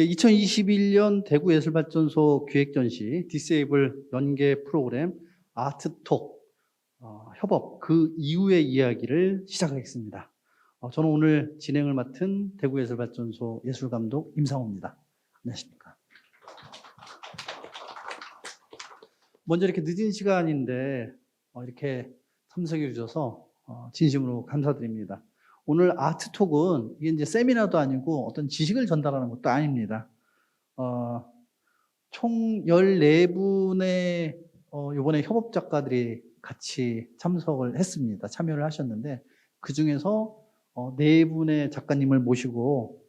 2021년 대구예술발전소 기획전시 디세이블 연계 프로그램 아트톡 협업 그 이후의 이야기를 시작하겠습니다. 저는 오늘 진행을 맡은 대구예술발전소 예술감독 임상호입니다. 안녕하십니까. 먼저 이렇게 늦은 시간인데 이렇게 참석해 주셔서 진심으로 감사드립니다. 오늘 아트톡은 이게 이제 세미나도 아니고 어떤 지식을 전달하는 것도 아닙니다. 총 14분의 이번에 협업 작가들이 같이 참석을 했습니다. 참여를 하셨는데 그 중에서 4분의 작가님을 모시고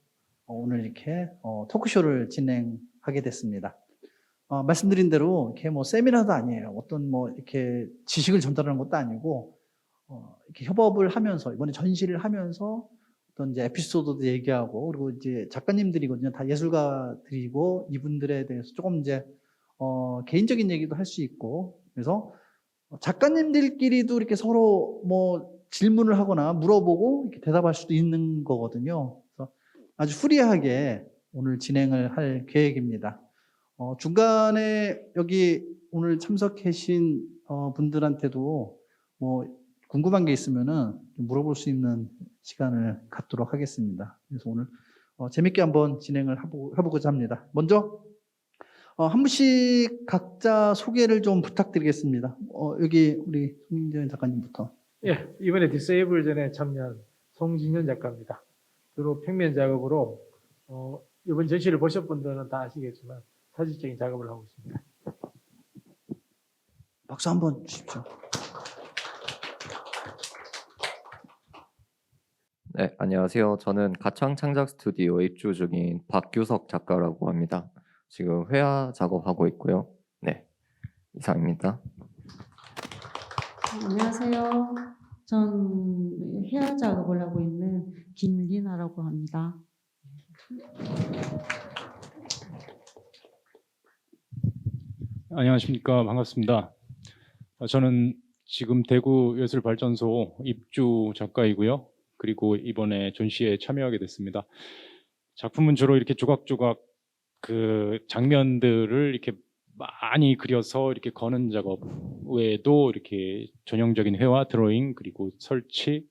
오늘 이렇게 토크쇼를 진행하게 됐습니다. 말씀드린 대로 이렇게 뭐 세미나도 아니에요. 어떤 뭐 이렇게 지식을 전달하는 것도 아니고 이렇게 협업을 하면서 이번에 전시를 하면서 어떤 이제 에피소드도 얘기하고 그리고 이제 작가님들이거든요. 다 예술가들이고 이분들에 대해서 조금 이제 개인적인 얘기도 할 수 있고 그래서 작가님들끼리도 이렇게 서로 뭐 질문을 하거나 물어보고 이렇게 대답할 수도 있는 거거든요. 그래서 아주 프리하게 오늘 진행을 할 계획입니다. 중간에 여기 오늘 참석하신 분들한테도 뭐 궁금한 게 있으면은 물어볼 수 있는 시간을 갖도록 하겠습니다. 그래서 오늘 재밌게 한번 진행을 해보고자 합니다. 먼저 한 분씩 각자 소개를 좀 부탁드리겠습니다. 여기 우리 송진현 작가님부터. 예, 이번에 디세이블 전에 참여한 송진현 작가입니다. 주로 평면 작업으로 이번 전시를 보신 분들은 다 아시겠지만 사실적인 작업을 하고 있습니다. 박수 한번 주십시오. 네, 안녕하세요. 저는 가창 창작 스튜디오에 입주 중인 박규석 작가라고 합니다. 지금 회화 작업하고 있고요. 네, 이상입니다. 안녕하세요. 전 헤어 작업을 하고 있는 김리나라고 합니다. 안녕하십니까. 반갑습니다. 저는 지금 대구예술발전소 입주 작가이고요. 그리고 이번에 전시에 참여하게 됐습니다. 작품은 주로 이렇게 조각조각 그 장면들을 이렇게 많이 그려서 이렇게 거는 작업 외에도 이렇게 전형적인 회화, 드로잉, 그리고 설치.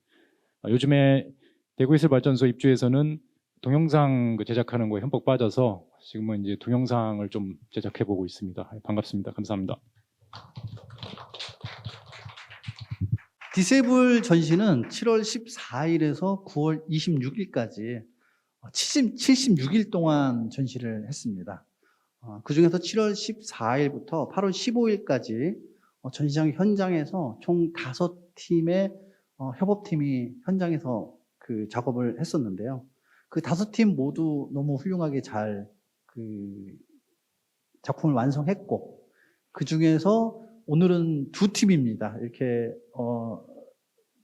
요즘에 대구예술발전소 입주에서는 동영상 제작하는 거에 흠뻑 빠져서 지금은 이제 동영상을 좀 제작해 보고 있습니다. 반갑습니다. 감사합니다. 디세이블 전시는 7월 14일에서 9월 26일까지 76일 동안 전시를 했습니다. 그 중에서 7월 14일부터 8월 15일까지 전시장 현장에서 총 5팀의 협업팀이 현장에서 그 작업을 했었는데요. 그 5팀 모두 너무 훌륭하게 잘 그 작품을 완성했고 그 중에서 오늘은 2팀입니다. 이렇게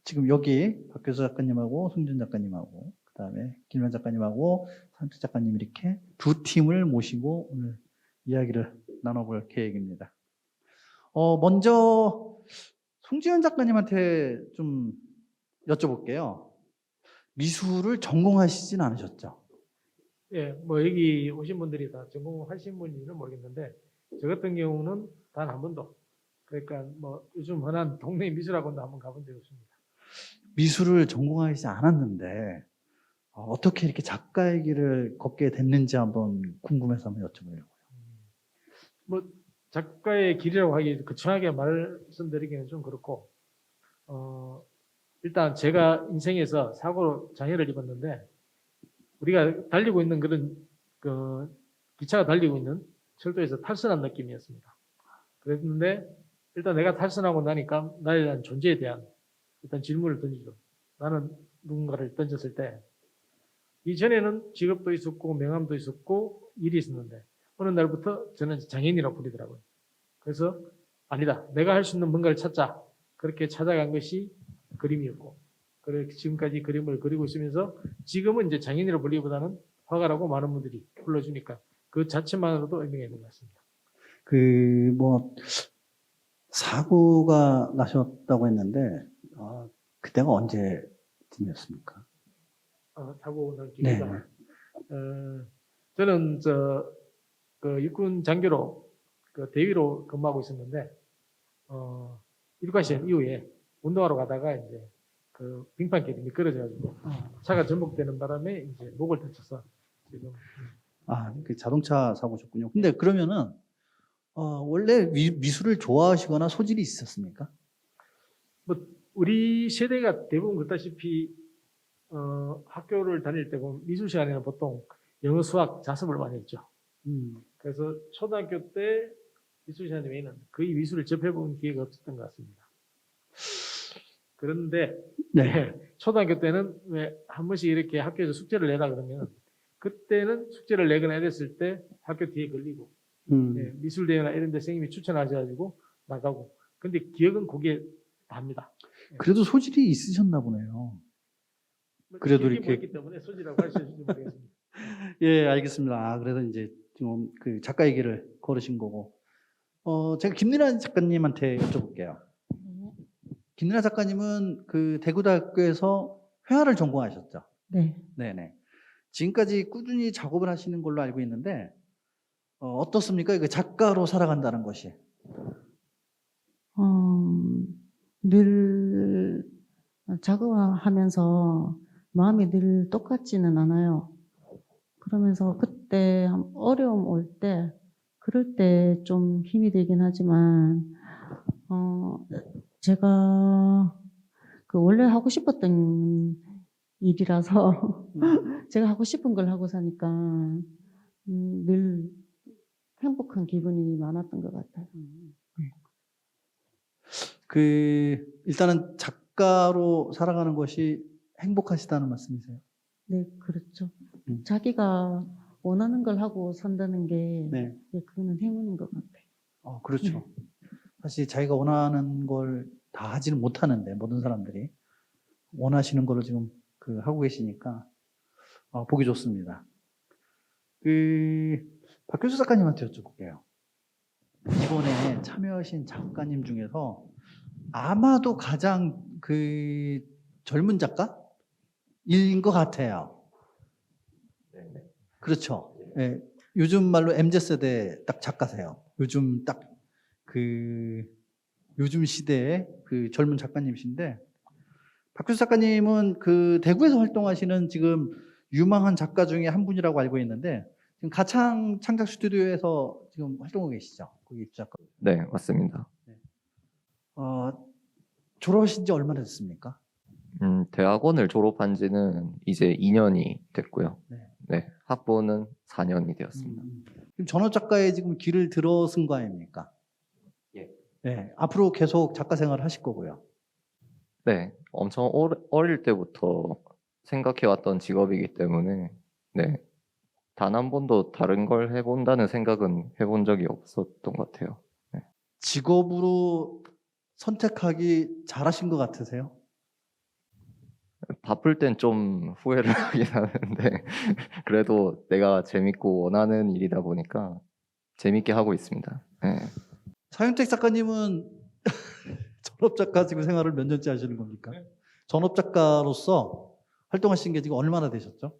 지금 여기 박교수 작가님하고 송준 작가님하고 그 다음에 김현 작가님하고 산투 작가님 이렇게 2팀을 모시고 오늘 이야기를 나눠볼 계획입니다. 먼저 송지현 작가님한테 좀 여쭤볼게요. 미술을 전공하시진 않으셨죠? 예, 뭐 여기 오신 분들이 다 전공하신 분인지는 모르겠는데 저 같은 경우는 단 한 번도 그러니까 뭐 요즘 흔한 동네 미술학원도 한번 가본 적이 없습니다. 미술을 전공하시지 않았는데 어떻게 이렇게 작가의 길을 걷게 됐는지 한번 궁금해서 한번 여쭤보려고요. 뭐 작가의 길이라고 하기 거창하게 말씀드리기는 좀 그렇고 일단 제가 인생에서 사고로 장애를 입었는데 우리가 달리고 있는 그런 그 기차가 달리고 있는 철도에서 탈선한 느낌이었습니다. 그랬는데 일단 내가 탈선하고 나니까 나에 대한 존재에 대한 일단 질문을 던지죠. 나는 누군가를 던졌을 때 이전에는 직업도 있었고 명함도 있었고 일이 있었는데 어느 날부터 저는 장애인이라고 부르더라고요. 그래서 아니다. 내가 할 수 있는 뭔가를 찾자. 그렇게 찾아간 것이 그림이었고 그렇게 지금까지 그림을 그리고 있으면서 지금은 이제 장애인이라고 불리기보다는 화가라고 많은 분들이 불러주니까 그 자체만으로도 의미가 있는 것 같습니다. 뭐 사고가 나셨다고 했는데 그때가 언제쯤이었습니까? 사고 난 기회가 저는 그 육군 장교로 그 대위로 근무하고 있었는데 일과 시험 이후에 운동하러 가다가 이제 그 빙판길이 미끄러져가지고 차가 전복되는 바람에 이제 목을 다쳐서 지금 그 자동차 사고셨군요. 근데 그러면은 원래 미술을 좋아하시거나 소질이 있었습니까? 뭐 우리 세대가 대부분 그렇다시피 학교를 다닐 때 보면 미술 시간에는 보통 영어, 수학, 자습을 많이 했죠. 그래서 초등학교 때 미술 시간 외에는 거의 미술을 접해본 기회가 없었던 것 같습니다. 그런데 네. 초등학교 때는 왜 한 번씩 이렇게 학교에서 숙제를 내라 그러면 그때는 숙제를 내거나 이랬을 때 학교 뒤에 걸리고 미술대회나 이런 데 선생님이 추천하셔가지고 나가고 근데 기억은 그게 답니다. 그래도 소질이 있으셨나 보네요. 그래도 기억이 이렇게- 멀기 때문에 소지라고 할 수 있을지 모르겠습니다. 예, 알겠습니다. 그래서 이제 지금 그 작가 얘기를 걸으신 거고, 제가 김민아 작가님한테 여쭤볼게요. 김민아 작가님은 그 대구대학교에서 회화를 전공하셨죠? 네. 네네. 지금까지 꾸준히 작업을 하시는 걸로 알고 있는데, 어떻습니까? 그 작가로 살아간다는 것이. 늘 작업하면서 마음이 늘 똑같지는 않아요. 그러면서 그때 어려움 올 때, 그럴 때 좀 힘이 되긴 하지만, 제가 그 원래 하고 싶었던 일이라서 제가 하고 싶은 걸 하고 사니까 늘 행복한 기분이 많았던 것 같아요. 일단은 작가로 살아가는 것이 행복하시다는 말씀이세요? 네, 그렇죠. 음. 자기가 원하는 걸 하고 산다는 게 네. 그거는 행운인 것 같아요. 그렇죠. 사실 자기가 원하는 걸 다 하지는 못하는데, 모든 사람들이. 원하시는 거를 지금 하고 계시니까, 보기 좋습니다. 박교수 작가님한테 여쭤볼게요. 이번에 참여하신 작가님 중에서 아마도 가장 젊은 작가인 것 같아요. 그렇죠. 예, 요즘 말로 MZ세대 딱 작가세요. 요즘 딱 요즘 시대의 젊은 작가님이신데, 박교수 작가님은 대구에서 활동하시는 지금 유망한 작가 중에 한 분이라고 알고 있는데, 지금 가창 창작 스튜디오에서 지금 활동하고 계시죠? 거기 입주 작가. 네, 맞습니다. 졸업하신 지 얼마나 됐습니까? 대학원을 졸업한 지는 이제 2년이 됐고요. 네. 네, 학부는 4년이 되었습니다. 지금 전업 작가의 지금 길을 들어선 거 아닙니까? 예. 네, 앞으로 계속 작가 생활을 하실 거고요. 네, 엄청 어릴 때부터 생각해왔던 직업이기 때문에 네, 단 한 번도 다른 걸 해본다는 생각은 해본 적이 없었던 것 같아요. 직업으로 선택하기 잘하신 것 같으세요? 바쁠 땐 좀 후회를 하긴 하는데 그래도 내가 재밌고 원하는 일이다 보니까 재밌게 하고 있습니다. 네. 사윤택 작가님은 전업 작가 지금 생활을 몇 년째 하시는 겁니까? 전업 작가로서 활동하신 게 지금 얼마나 되셨죠?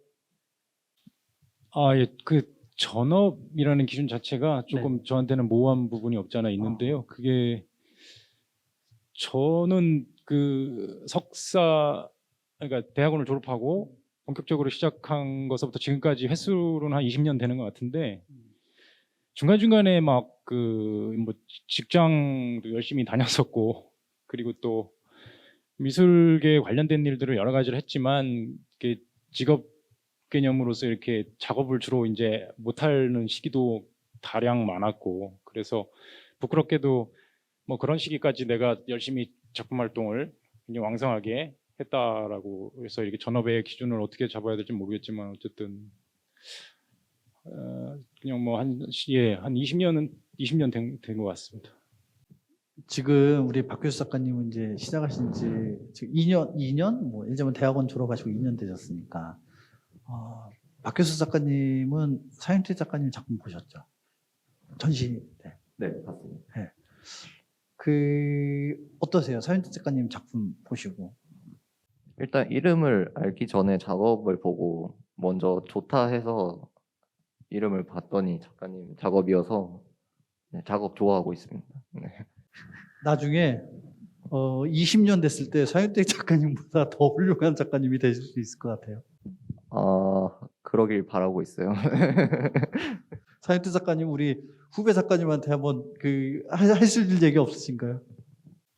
예, 전업이라는 기준 자체가 조금 저한테는 모호한 부분이 없지 않아 있는데요. 그게 저는 그러니까 대학원을 졸업하고 본격적으로 시작한 것부터 지금까지 횟수로는 한 20년 되는 것 같은데 중간중간에 뭐 직장도 열심히 다녔었고 그리고 또 미술계 관련된 일들을 여러 가지를 했지만 이게 직업 개념으로서 이렇게 작업을 주로 이제 못하는 시기도 다량 많았고 그래서 부끄럽게도 뭐 그런 시기까지 내가 열심히 작품 활동을 굉장히 왕성하게 했다라고 해서 이렇게 전업의 기준을 어떻게 잡아야 될지 모르겠지만 어쨌든 그냥 뭐 한 20년 된 것 같습니다. 지금 우리 박교수 작가님은 이제 시작하신 지 지금 2년? 뭐, 예를 들면 대학원 졸업하시고 2년 되셨으니까. 박교수 작가님은 사윤택 작가님 작품 보셨죠? 전시 때. 네, 맞습니다. 어떠세요? 사윤택 작가님 작품 보시고. 일단 이름을 알기 전에 작업을 보고 먼저 좋다 해서 이름을 봤더니 작가님 작업이어서 네, 작업 좋아하고 있습니다. 네. 나중에 20년 됐을 때 서현택 작가님보다 더 훌륭한 작가님이 되실 수 있을 것 같아요. 그러길 바라고 있어요. 서현택 작가님 우리 후배 작가님한테 한번 하실 얘기 없으신가요?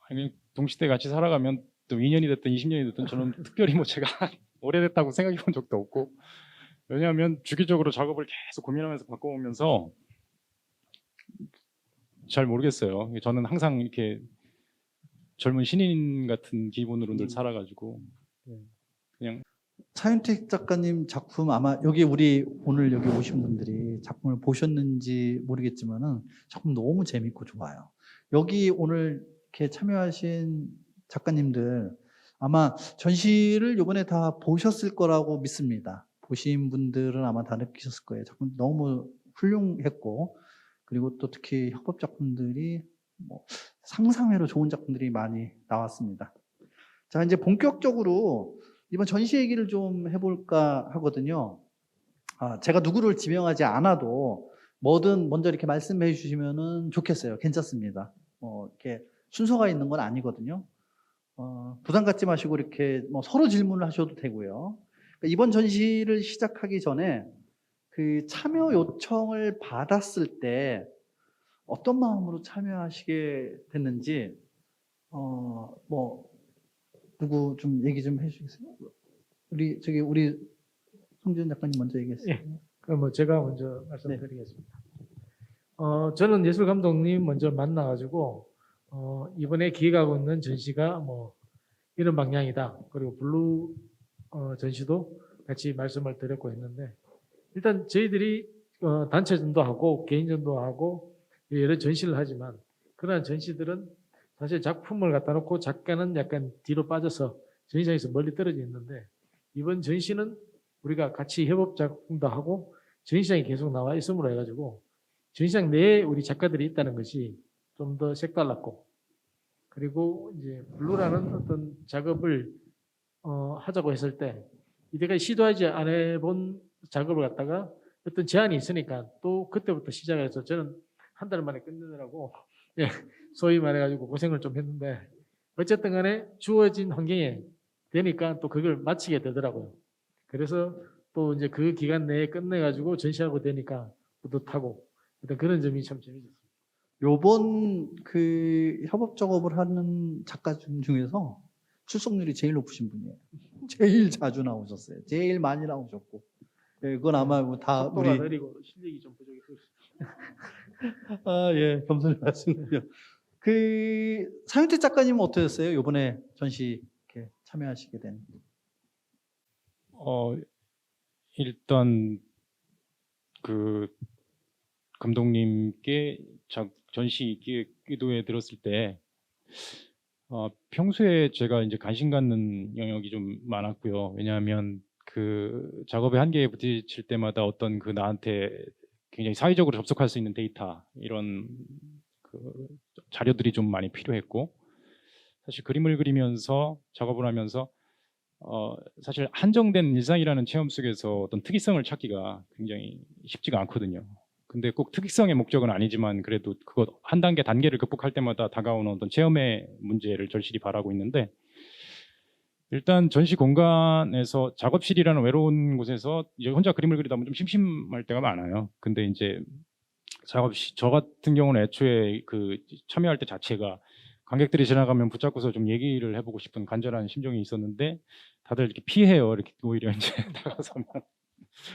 아니, 동시대 같이 살아가면 또 2년이 됐든 20년이 됐든 저는 특별히 뭐 제가 오래됐다고 생각해 본 적도 없고, 왜냐하면 주기적으로 작업을 계속 고민하면서 바꿔오면서 잘 모르겠어요. 저는 항상 이렇게 젊은 신인 같은 기분으로 늘 살아가지고 그냥 차윤택 작가님 작품 아마 우리 오늘 여기 오신 분들이 작품을 보셨는지 모르겠지만은 작품 너무 재밌고 좋아요. 여기 오늘 이렇게 참여하신 작가님들 아마 전시를 이번에 다 보셨을 거라고 믿습니다. 보신 분들은 아마 다 느끼셨을 거예요. 작품 너무 훌륭했고, 그리고 또 특히 협업 작품들이 뭐 상상외로 좋은 작품들이 많이 나왔습니다. 자, 이제 본격적으로 이번 전시 얘기를 좀 해볼까 하거든요. 제가 누구를 지명하지 않아도 뭐든 먼저 이렇게 말씀해 주시면은 좋겠어요. 괜찮습니다. 이렇게 순서가 있는 건 아니거든요. 부담 갖지 마시고 이렇게 뭐 서로 질문을 하셔도 되고요. 그러니까 이번 전시를 시작하기 전에 그 참여 요청을 받았을 때 어떤 마음으로 참여하시게 됐는지, 뭐, 누구 좀 얘기 좀 해주시겠어요? 우리 송지은 작가님 먼저 얘기했어요. 예. 그럼 뭐 제가 먼저 말씀드리겠습니다. 저는 예술 감독님 먼저 만나가지고 이번에 기획하고 있는 전시가 뭐 이런 방향이다. 그리고 블루 전시도 같이 말씀을 드렸고 했는데, 일단 저희들이 단체전도 하고 개인전도 하고 여러 전시를 하지만 그러한 전시들은 사실 작품을 갖다 놓고 작가는 약간 뒤로 빠져서 전시장에서 멀리 떨어져 있는데, 이번 전시는 우리가 같이 협업 작품도 하고 전시장에 계속 나와 있음으로 해가지고 전시장 내에 우리 작가들이 있다는 것이 좀 더 색달랐고, 그리고 이제 블루라는 어떤 작업을 하자고 했을 때 이때까지 시도하지 안 해본 작업을 갖다가 어떤 제한이 있으니까 또 그때부터 시작해서 저는 한 달 만에 끝내느라고 예, 소위 말해가지고 고생을 좀 했는데, 어쨌든 간에 주어진 환경에 되니까 또 그걸 마치게 되더라고요. 그래서 또 이제 그 기간 내에 끝내가지고 전시하고 되니까 뿌듯하고 어떤 그런 점이 참 재밌었어요. 요번 그 협업 작업을 하는 작가 중에서 출석률이 제일 높으신 분이에요. 제일 자주 나오셨어요. 제일 많이 나오셨고. 예, 그건 아마 뭐 다 속도가 우리 느리고 실력이 좀 부족해서. 예, 겸손히 말씀드려. 사윤택 작가님은 어떠셨어요? 요번에 전시 이렇게 참여하시게 된. 일단 그 감독님께 전시 기획 의도에 들었을 때 평소에 제가 이제 관심 갖는 영역이 좀 많았고요. 왜냐하면 그 작업의 한계에 부딪힐 때마다 어떤 그 나한테 굉장히 사회적으로 접속할 수 있는 데이터, 이런 그 자료들이 좀 많이 필요했고, 사실 그림을 그리면서 작업을 하면서 사실 한정된 일상이라는 체험 속에서 어떤 특이성을 찾기가 굉장히 쉽지가 않거든요. 근데 꼭 특이성의 목적은 아니지만 그래도 그거 한 단계를 극복할 때마다 다가오는 어떤 체험의 문제를 절실히 바라고 있는데, 일단 전시 공간에서 작업실이라는 외로운 곳에서 이제 혼자 그림을 그리다 보면 좀 심심할 때가 많아요. 근데 이제 저 같은 경우는 애초에 그 참여할 때 자체가 관객들이 지나가면 붙잡고서 좀 얘기를 해보고 싶은 간절한 심정이 있었는데, 다들 이렇게 피해요. 이렇게 오히려 이제 나가서면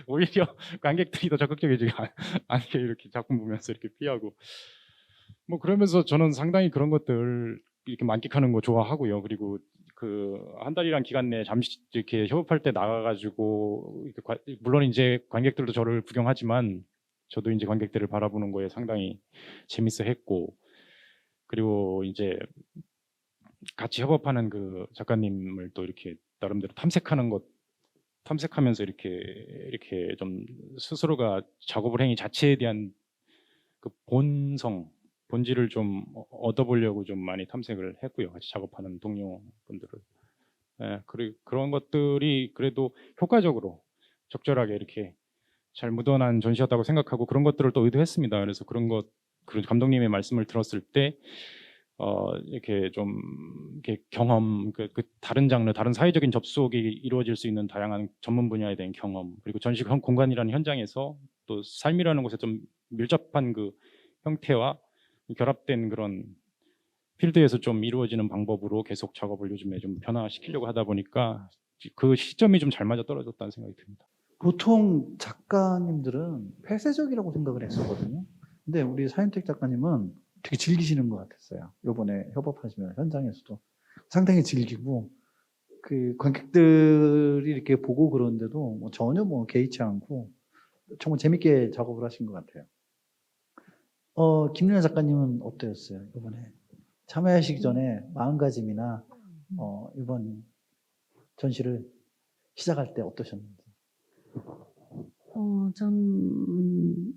오히려 관객들이 더 적극적이지 않게 이렇게 작품 보면서 이렇게 피하고, 뭐 그러면서 저는 상당히 그런 것들 이렇게 만끽하는 거 좋아하고요. 그리고 그 한 달이란 기간 내에 잠시 이렇게 협업할 때 나가가지고 물론 이제 관객들도 저를 구경하지만 저도 이제 관객들을 바라보는 거에 상당히 재밌어 했고, 그리고 이제 같이 협업하는 그 작가님을 또 이렇게 나름대로 탐색하면서 이렇게 좀 스스로가 작업을 행위 자체에 대한 그 본질을 좀 얻어보려고 좀 많이 탐색을 했고요. 같이 작업하는 동료분들을. 그리고 그런 것들이 그래도 효과적으로 적절하게 이렇게 잘 묻어난 전시였다고 생각하고 그런 것들을 또 의도했습니다. 그래서 그런 감독님의 말씀을 들었을 때 이렇게 좀 이렇게 경험, 그 다른 장르, 다른 사회적인 접속이 이루어질 수 있는 다양한 전문 분야에 대한 경험, 그리고 전시 공간이라는 현장에서 또 삶이라는 곳에 좀 밀접한 그 형태와 결합된 그런 필드에서 좀 이루어지는 방법으로 계속 작업을 요즘에 좀 변화시키려고 하다 보니까 그 시점이 좀 잘 맞아 떨어졌다는 생각이 듭니다. 보통 작가님들은 폐쇄적이라고 생각을 했었거든요. 근데 우리 사윤택 작가님은 되게 즐기시는 것 같았어요. 요번에 협업하시면 현장에서도 상당히 즐기고, 그 관객들이 이렇게 보고 그러는데도 뭐 전혀 뭐 개의치 않고 정말 재밌게 작업을 하신 것 같아요. 김윤아 작가님은 어떠셨어요? 요번에 참여하시기 전에 마음가짐이나 이번 전시를 시작할 때 어떠셨는지? 전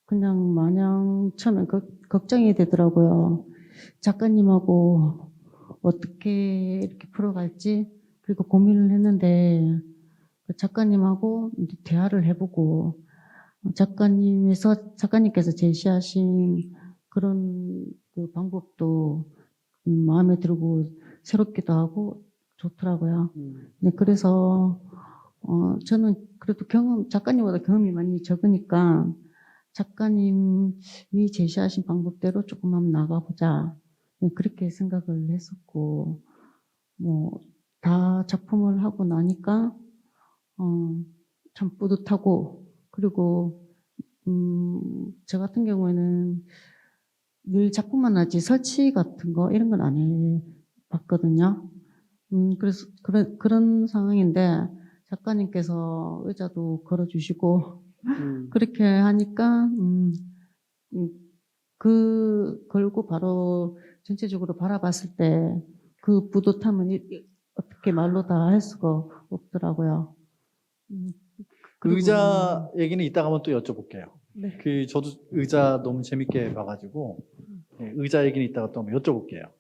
그냥 마냥 처음에 걱정이 되더라고요. 작가님하고 어떻게 이렇게 풀어갈지, 그리고 고민을 했는데 그 작가님하고 이제 대화를 해보고 작가님께서 제시하신 그런 그 방법도 마음에 들고 새롭기도 하고 좋더라고요. 네, 그래서 저는 그래도 작가님보다 경험이 많이 적으니까 작가님이 제시하신 방법대로 조금 한번 나가보자. 네, 그렇게 생각을 했었고, 뭐, 다 작품을 하고 나니까, 참 뿌듯하고, 그리고, 저 같은 경우에는 늘 작품만 하지 설치 같은 거, 이런 건 안 해봤거든요. 그래서 그런 상황인데, 작가님께서 의자도 걸어주시고, 그렇게 하니까, 그 걸고 바로 전체적으로 바라봤을 때 그 뿌듯함은 어떻게 말로 다 할 수가 없더라고요. 그리고 의자 얘기는 이따가 한번 또 여쭤볼게요. 네. 저도 의자 너무 재밌게 봐가지고 네, 의자 얘기는 이따가 또 한번 여쭤볼게요.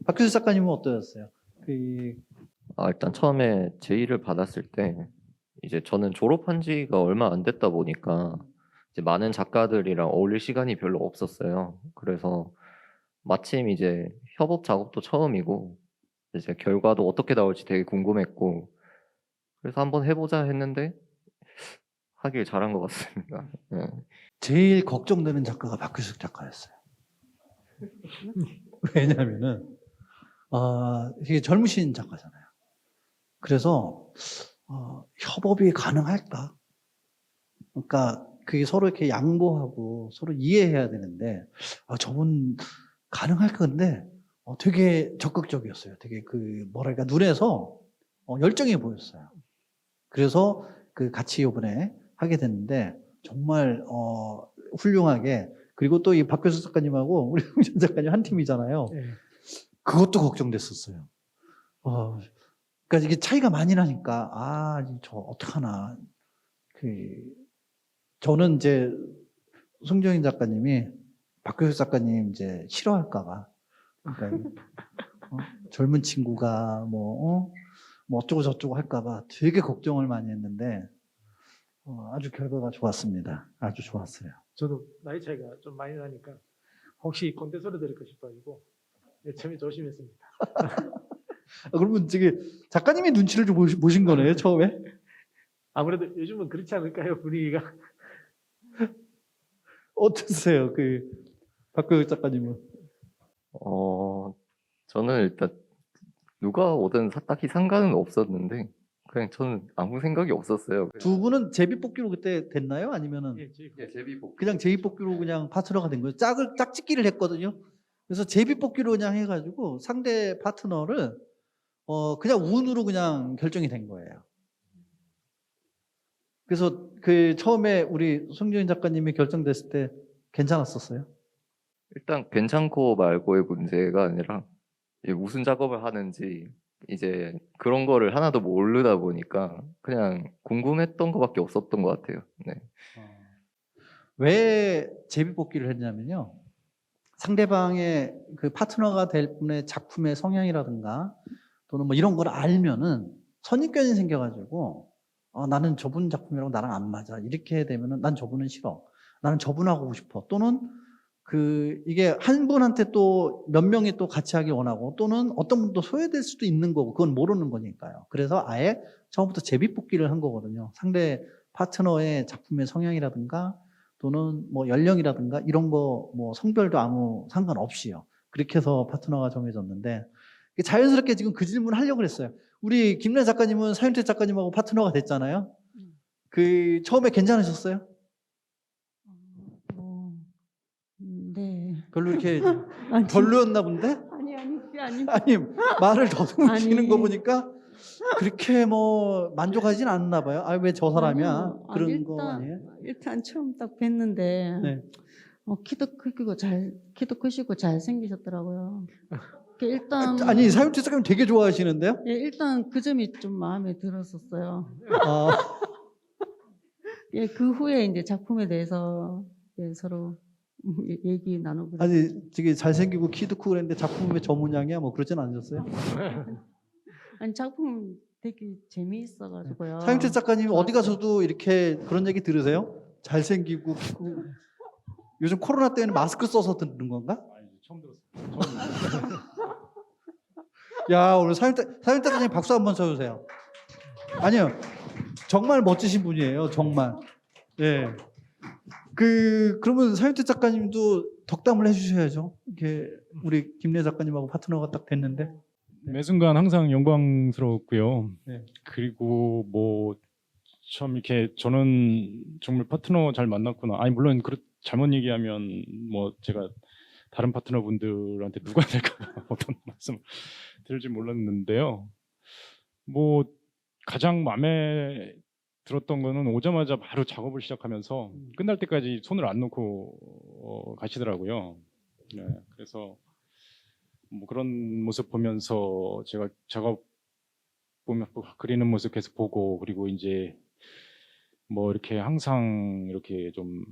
박규수 작가님은 어떠셨어요? 일단 처음에 제의를 받았을 때 이제 저는 졸업한 지가 얼마 안 됐다 보니까 이제 많은 작가들이랑 어울릴 시간이 별로 없었어요. 그래서 마침 이제 협업 작업도 처음이고 이제 결과도 어떻게 나올지 되게 궁금했고 그래서 한번 해보자 했는데 하길 잘한 것 같습니다. 네. 제일 걱정되는 작가가 박규숙 작가였어요. 왜냐하면은 되게 젊으신 작가잖아요. 그래서 협업이 가능할까? 그러니까 그게 서로 이렇게 양보하고 서로 이해해야 되는데 저분 가능할까? 근데 되게 적극적이었어요. 되게 뭐랄까 눈에서 열정이 보였어요. 그래서 같이 이번에 하게 됐는데 정말 훌륭하게, 그리고 또 이 박교수 작가님하고 우리 홍준 작가님 한 팀이잖아요. 네. 그것도 걱정됐었어요. 그러니까 이게 차이가 많이 나니까 저 어떡하나. 저는 이제 송정인 작가님이 박교수 작가님 이제 싫어할까봐, 그러니까 젊은 친구가 뭐 어쩌고 저쩌고 할까봐 되게 걱정을 많이 했는데 아주 결과가 좋았습니다. 아주 좋았어요. 저도 나이 차이가 좀 많이 나니까 혹시 꼰대 소리 들을까 싶어가지고 처음에 조심했습니다. 그러면 작가님이 눈치를 좀 보신 거네요, 처음에? 아무래도 요즘은 그렇지 않을까요, 분위기가? 어떠세요, 박교수 작가님은? 저는 일단 누가 오든 딱히 상관은 없었는데 그냥 저는 아무 생각이 없었어요. 두 분은 제비뽑기로 그때 됐나요? 아니면은 예, 제비복 그냥 제비뽑기로 그냥 파트너가 된 거예요? 짝짓기를 했거든요. 그래서 제비뽑기로 그냥 해가지고 상대 파트너를 그냥 운으로 그냥 결정이 된 거예요. 그래서 처음에 우리 송정인 작가님이 결정됐을 때 괜찮았었어요? 일단 괜찮고 말고의 문제가 아니라 이제 무슨 작업을 하는지 이제 그런 거를 하나도 모르다 보니까 그냥 궁금했던 거밖에 없었던 것 같아요. 네. 왜 제비뽑기를 했냐면요. 상대방의 파트너가 될 분의 작품의 성향이라든가 또는 뭐 이런 걸 알면은 선입견이 생겨가지고 나는 저분 작품이랑 나랑 안 맞아. 이렇게 되면은 난 저분은 싫어. 나는 저분하고 하고 싶어. 또는 이게 한 분한테 또 몇 명이 또 같이 하기 원하고 또는 어떤 분도 소외될 수도 있는 거고 그건 모르는 거니까요. 그래서 아예 처음부터 제비뽑기를 한 거거든요. 상대 파트너의 작품의 성향이라든가 또는 뭐 연령이라든가 이런 거 뭐 성별도 아무 상관없이요. 그렇게 해서 파트너가 정해졌는데 자연스럽게 지금 그 질문을 하려고 그랬어요. 우리 김래 작가님은 사윤태 작가님하고 파트너가 됐잖아요. 처음에 괜찮으셨어요? 네. 별로 이렇게 아니, 별로였나 본데? 아니. 아니 말을 더듬으시는 아니. 거 보니까 그렇게 뭐 만족하진 않나 봐요. 아 왜 저 사람이야? 아니요. 그런 거 아니에요? 일단 처음 딱 뵀는데 네. 키도 크시고 잘 생기셨더라고요. 일단 아니 사윤태 작가님 되게 좋아하시는데요? 예, 일단 그 점이 좀 마음에 들었었어요. 아, 예, 그 후에 이제 작품에 대해서 예, 서로 얘기 나누고 아니 되게 잘생기고 키도 크고 그랬는데 작품의 저 모양이야? 뭐 그러진 않으셨어요? 아니 작품 되게 재미있어가지고요. 사윤태 작가님 어디 가서도 이렇게 그런 얘기 들으세요? 잘생기고 크고 요즘 코로나 때문에 마스크 써서 듣는 건가? 아니, 처음 들었어요. 야 오늘 사윤태 작가님 박수 한번 쳐주세요. 아니요 정말 멋지신 분이에요 정말. 예. 그러면 사윤태 작가님도 덕담을 해주셔야죠. 이렇게 우리 김래 작가님하고 파트너가 딱 됐는데. 매 순간 항상 영광스럽고요. 네. 그리고 뭐 참 이렇게 저는 정말 파트너 잘 만났구나. 아니 물론 잘못 얘기하면 뭐 제가 다른 파트너분들한테 누가 될까 어떤 말씀 드릴지 몰랐는데요. 뭐 가장 마음에 들었던 거는 오자마자 바로 작업을 시작하면서 끝날 때까지 손을 안 놓고 가시더라고요. 네, 그래서 뭐 그런 모습 보면서 제가 작업 보면 그리는 모습 계속 보고 그리고 이제 뭐 이렇게 항상 이렇게 좀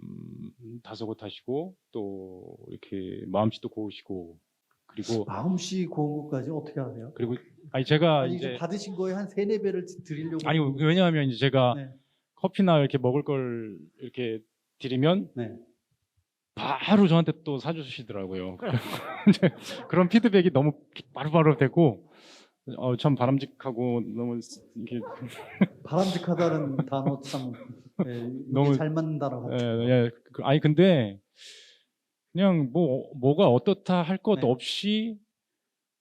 다소곳하시고 또 이렇게 마음씨도 고우시고 그리고 마음씨 고운 것까지 어떻게 하세요? 그리고 아니 제가 아니, 이제 받으신 거에 한 3-4배를 드리려고. 아니 왜냐하면 이제 제가 네. 커피나 이렇게 먹을 걸 이렇게 드리면 네. 바로 저한테 또 사주시더라고요. 이제 그런 피드백이 너무 바로바로 되고 참 바람직하고 너무 이렇게 바람직하다는 단어 참 너무- 너무 잘 맞는다라고. 예. 아니 근데 그냥 뭐가 어떻다 할 것 네. 없이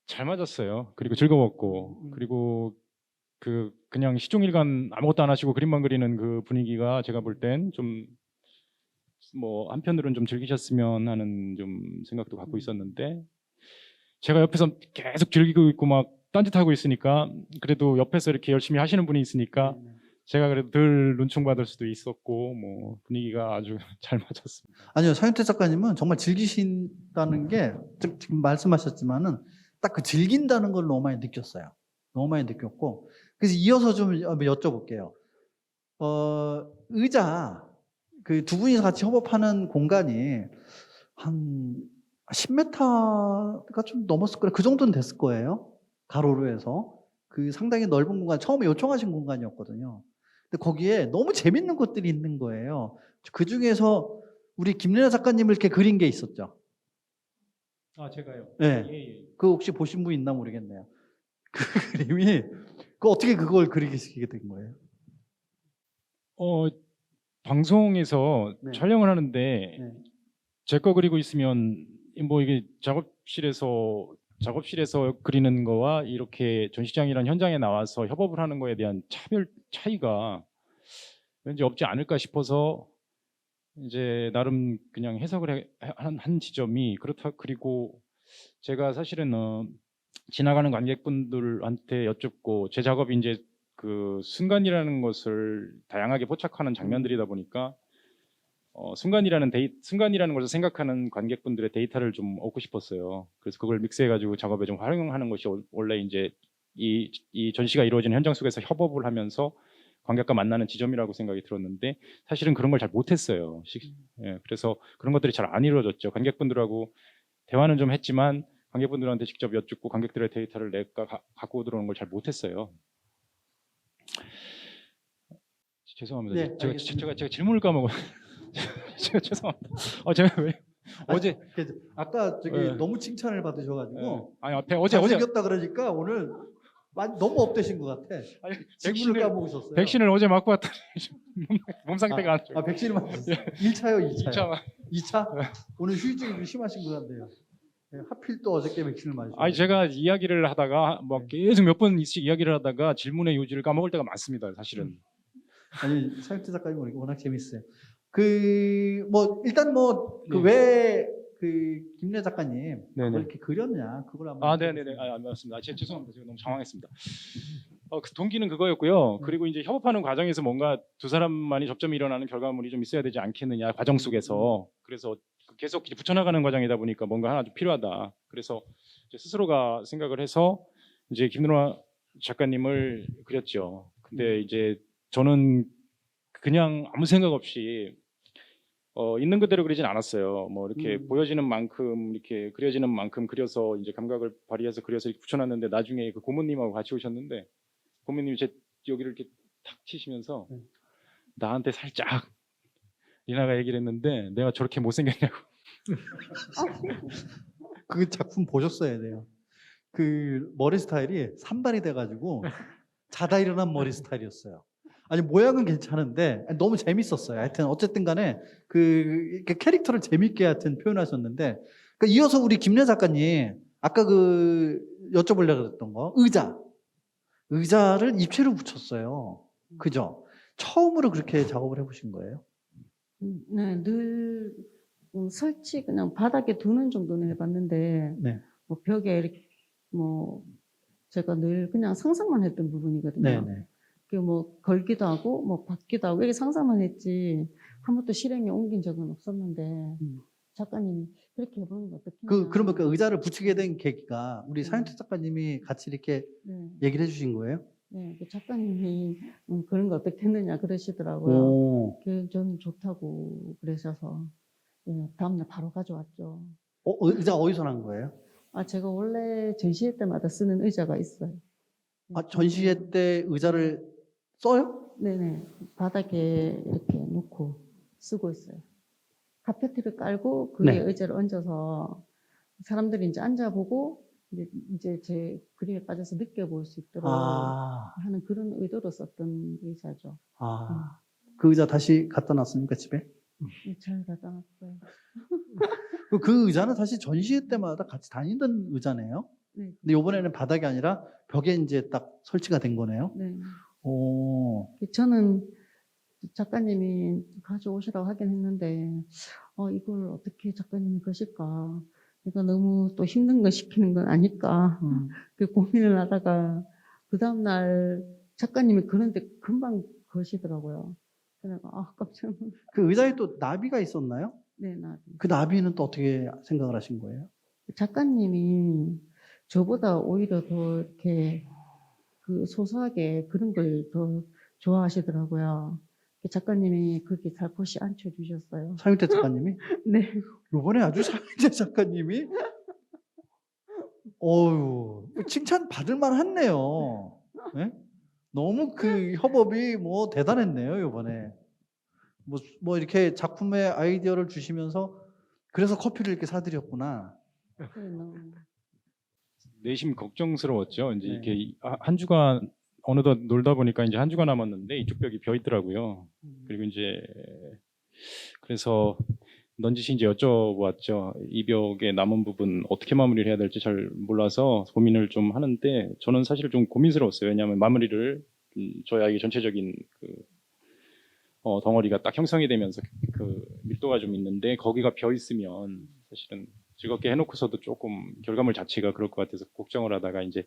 잘 맞았어요. 그리고 즐거웠고 그리고 그냥 시종일관 아무것도 안 하시고 그림만 그리는 그 분위기가 제가 볼 땐 좀 뭐 한편으로는 좀 즐기셨으면 하는 좀 생각도 갖고 있었는데 제가 옆에서 계속 즐기고 있고 막 딴짓하고 있으니까 그래도 옆에서 이렇게 열심히 하시는 분이 있으니까 제가 그래도 덜 눈총 받을 수도 있었고 뭐 분위기가 아주 잘 맞았습니다. 아니요, 사윤태 작가님은 정말 즐기신다는 게 지금 말씀하셨지만은 딱 그 즐긴다는 걸 너무 많이 느꼈어요. 너무 많이 느꼈고 그래서 이어서 좀 여쭤볼게요. 의자 그 두 분이서 같이 협업하는 공간이 한 10m가 좀 넘었을 거예요. 그 정도는 됐을 거예요. 가로로 해서 그 상당히 넓은 공간, 처음에 요청하신 공간이었거든요. 근데 거기에 너무 재밌는 것들이 있는 거예요. 그 중에서 우리 김래나 작가님을 이렇게 그린 게 있었죠. 아 제가요? 네. 예. 그 혹시 보신 분 있나 모르겠네요. 그 그림이 어떻게 그걸 그리게 된 거예요? 방송에서 네. 촬영을 하는데 네. 제 거 그리고 있으면 뭐 이게 작업실에서 그리는 거와 이렇게 전시장이란 현장에 나와서 협업을 하는 거에 대한 차이가 왠지 없지 않을까 싶어서 이제 나름 그냥 해석을 한 지점이 그렇다. 그리고 제가 사실은 지나가는 관객분들한테 여쭙고 제 작업이 이제 그 순간이라는 것을 다양하게 포착하는 장면들이다 보니까 순간이라는 것을 생각하는 관객분들의 데이터를 좀 얻고 싶었어요. 그래서 그걸 믹스해가지고 작업에 좀 활용하는 것이 원래 이제 이 전시가 이루어지는 현장 속에서 협업을 하면서 관객과 만나는 지점이라고 생각이 들었는데 사실은 그런 걸 잘 못했어요. 예, 그래서 그런 것들이 잘 안 이루어졌죠. 관객분들하고 대화는 좀 했지만 관객분들한테 직접 여쭙고 관객들의 데이터를 내가 갖고 들어오는 걸 잘 못했어요. 죄송합니다. 네, 제가, 알겠습니다. 제가 질문을 까먹어. 제가 죄송합니다. 제가 왜 어제 아까 저기 네. 너무 칭찬을 받으셔가지고 아니 앞에 어제 잘생겼다 그러니까 오늘 너무 업되신 것 같아. 아니, 질문을 까먹으셨어요. 백신을 어제 맞고 왔더니 몸 상태가 안 좋아요. 백신을 맞으셨어요. 1차요, 2차요? 2차. 2차? 오늘 휴유증이 좀 심하신 것 같네요. 네, 하필 또 어저께 백신을 맞으셨어요. 아니 제가 이야기를 하다가 뭐 계속 몇 번씩 이야기를 하다가 질문의 요지를 까먹을 때가 많습니다. 사실은. 아니, 사육태 작가님 워낙 재밌어요. 일단 김래 작가님, 네네. 그걸 이렇게 그렸냐, 그걸 한번. 네네네. 맞습니다. 죄송합니다. 제가 너무 당황했습니다. 그 동기는 그거였고요. 그리고 이제 협업하는 과정에서 뭔가 두 사람만이 접점이 일어나는 결과물이 좀 있어야 되지 않겠느냐, 과정 속에서. 그래서 계속 이제 붙여나가는 과정이다 보니까 뭔가 하나 좀 필요하다. 그래서 이제 스스로가 생각을 해서 이제 김누라 작가님을 그렸죠. 근데 이제 저는 그냥 아무 생각 없이 있는 그대로 그리진 않았어요. 뭐 이렇게 보여지는 만큼 이렇게 그려지는 만큼 그려서 이제 감각을 발휘해서 그려서 이렇게 붙여놨는데 나중에 그 고모님하고 같이 오셨는데 고모님이 제 여기를 이렇게 탁 치시면서 나한테 살짝 리나가 얘기를 했는데 내가 저렇게 못생겼냐고. 그 작품 보셨어야 돼요. 그 머리 스타일이 산발이 돼가지고 자다 일어난 머리 스타일이었어요. 아니 모양은 괜찮은데 너무 재밌었어요. 하여튼 어쨌든 간에 이렇게 캐릭터를 재밌게 하여튼 표현하셨는데 이어서 우리 김래 작가님 아까 여쭤보려고 그랬던 거 의자를 입체로 붙였어요. 그죠? 처음으로 그렇게 작업을 해보신 거예요? 네, 늘 설치 그냥 바닥에 두는 정도는 해봤는데 네. 뭐 벽에 이렇게 뭐 제가 늘 그냥 상상만 했던 부분이거든요. 네네. 뭐 걸기도 하고 뭐 받기도 하고 이렇게 상상만 했지 한 번도 실행에 옮긴 적은 없었는데 작가님이 그렇게 해보는 거 어떻게? 그러면 그 의자를 붙이게 된 계기가 우리 사윤태 작가님이 같이 이렇게 네, 얘기를 해주신 거예요? 네, 그 작가님이 그런 거 어떻게 했느냐 그러시더라고요. 오. 저는 좋다고 그러셔서 다음날 바로 가져왔죠. 의자 어디서 난 거예요? 제가 원래 전시회 때마다 쓰는 의자가 있어요. 전시회 때 의자를 써요? 네네. 바닥에 이렇게 놓고 쓰고 있어요. 카페트를 깔고 그 위에 네. 의자를 얹어서 사람들이 이제 앉아보고 이제 제 그림에 빠져서 느껴볼 수 있도록 하는 그런 의도로 썼던 의자죠. 그 의자 다시 갖다 놨습니까, 집에? 잘 갖다 놨어요. 그 의자는 사실 전시회 때마다 같이 다니던 의자네요? 네. 근데 이번에는 바닥이 아니라 벽에 이제 딱 설치가 된 거네요? 네. 저는 작가님이 가져오시라고 하긴 했는데, 이걸 어떻게 작가님이 그러실까? 내가 너무 또 힘든 거 시키는 건 아닐까? 그 고민을 하다가, 그 다음날 작가님이 그런데 금방 거시더라고요. 그래서, 깜짝 놀랐어요. 그 의자에 또 나비가 있었나요? 네, 나비. 그 나비는 또 어떻게 생각을 하신 거예요? 작가님이 저보다 오히려 더 이렇게 그 소소하게 그런 걸 더 좋아하시더라고요. 작가님이 그렇게 살포시 앉혀주셨어요. 사윤태 작가님이? 네. 요번에 아주 사윤태 작가님이 칭찬 받을 만했네요. 네? 너무 그 협업이 대단했네요, 요번에. 이렇게 작품의 아이디어를 주시면서 그래서 커피를 이렇게 사드렸구나. 내심 걱정스러웠죠. 이제 네. 이렇게 한 주간 어느덧 놀다 보니까 이제 한 주가 남았는데 이쪽 벽이 비어 있더라고요. 그리고 이제 그래서 넌지시 이제 여쭤보았죠. 이 벽의 남은 부분 어떻게 마무리를 해야 될지 잘 몰라서 고민을 좀 하는데 저는 사실 좀 고민스러웠어요. 왜냐하면 마무리를 저희 아이의 전체적인 덩어리가 딱 형성이 되면서 그 밀도가 좀 있는데 거기가 비어 있으면 사실은 즐겁게 해놓고서도 조금 결과물 자체가 그럴 것 같아서 걱정을 하다가 이제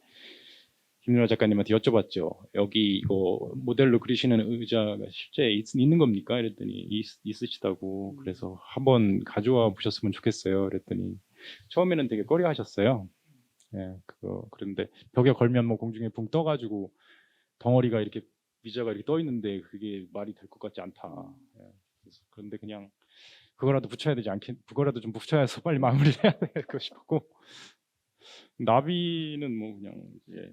김누라 작가님한테 여쭤봤죠. 여기 이거 모델로 그리시는 의자가 실제 있는 겁니까? 이랬더니 있으시다고. 그래서 한번 가져와 보셨으면 좋겠어요. 그랬더니 처음에는 되게 꺼려하셨어요. 예, 그런데 벽에 걸면 공중에 붕 떠가지고 덩어리가 이렇게 의자가 이렇게 떠 있는데 그게 말이 될 것 같지 않다. 예, 그런데 그냥 그거라도 붙여야 되지 않겠? 그거라도 좀 붙여야 해서 빨리 마무리를 해야 될 것 싶었고. 나비는 뭐 그냥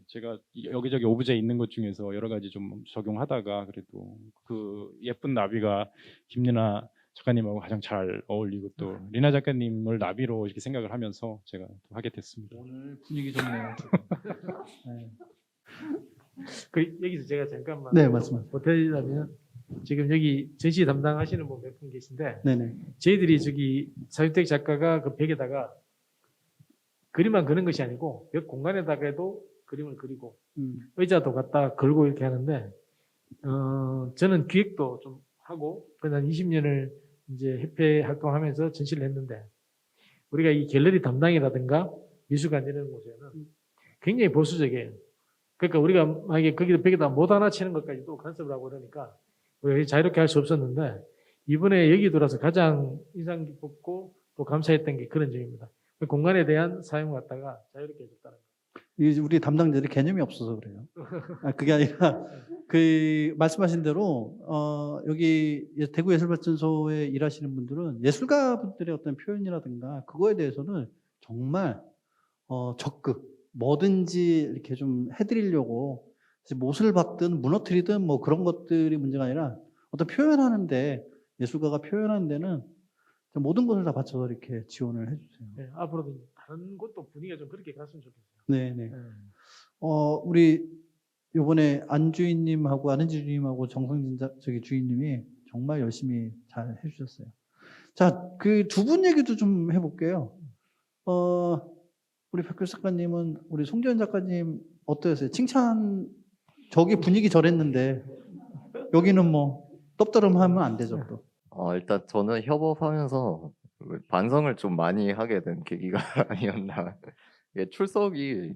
제가 여기저기 오브제 있는 것 중에서 여러 가지 좀 적용하다가 그래도 그 예쁜 나비가 김리나 작가님하고 가장 잘 어울리고 또 리나 작가님을 나비로 이렇게 생각을 하면서 제가 또 하게 됐습니다. 오늘 분위기 좋네요. 네. 여기서 제가 잠깐만 네, 말씀하세요. 보태드리자면 지금 여기 전시 담당하시는 분 몇 분 계신데 네네. 저희들이 저기 사유택 작가가 그 벽에다가 그림만 그는 것이 아니고 벽 공간에다가도 그림을 그리고 의자도 갖다 걸고 이렇게 하는데 저는 기획도 좀 하고 한 20년을 이제 협회 활동하면서 전시를 했는데 우리가 이 갤러리 담당이라든가 미술관 이런 곳에는 굉장히 보수적이에요. 그러니까 우리가 만약에 거기다 벽에다 못 하나 치는 것까지도 간섭을 하고 그러니까 우리가 자유롭게 할 수 없었는데 이번에 여기 들어와서 가장 인상 깊었고 또 감사했던 게 그런 점입니다. 그 공간에 대한 사용을 갖다가 자유롭게 해줬다는 거. 이게 우리 담당자들이 개념이 없어서 그래요. 그게 아니라 그 말씀하신 대로 여기 대구예술발전소에 일하시는 분들은 예술가 분들의 어떤 표현이라든가 그거에 대해서는 정말 적극 뭐든지 이렇게 좀 해드리려고 못을 받든 무너뜨리든 뭐 그런 것들이 문제가 아니라 어떤 표현하는데 예술가가 표현하는 데는 모든 것을 다 바쳐서 이렇게 지원을 해주세요. 네, 앞으로도 다른 곳도 분위기가 좀 그렇게 갔으면 좋겠어요. 네네. 네. 우리 요번에 안주인님하고 안은지 주임하고 정성진 주임님이 정말 열심히 잘 해주셨어요. 자, 그 두 분 얘기도 좀 해볼게요. 우리 박규 작가님은 우리 송지현 작가님 어떠셨어요? 칭찬 저기 분위기 저랬는데 여기는 뭐 떡더름하면 안 되죠 또. 일단 저는 협업하면서 반성을 좀 많이 하게 된 계기가 아니었나. 이게 출석이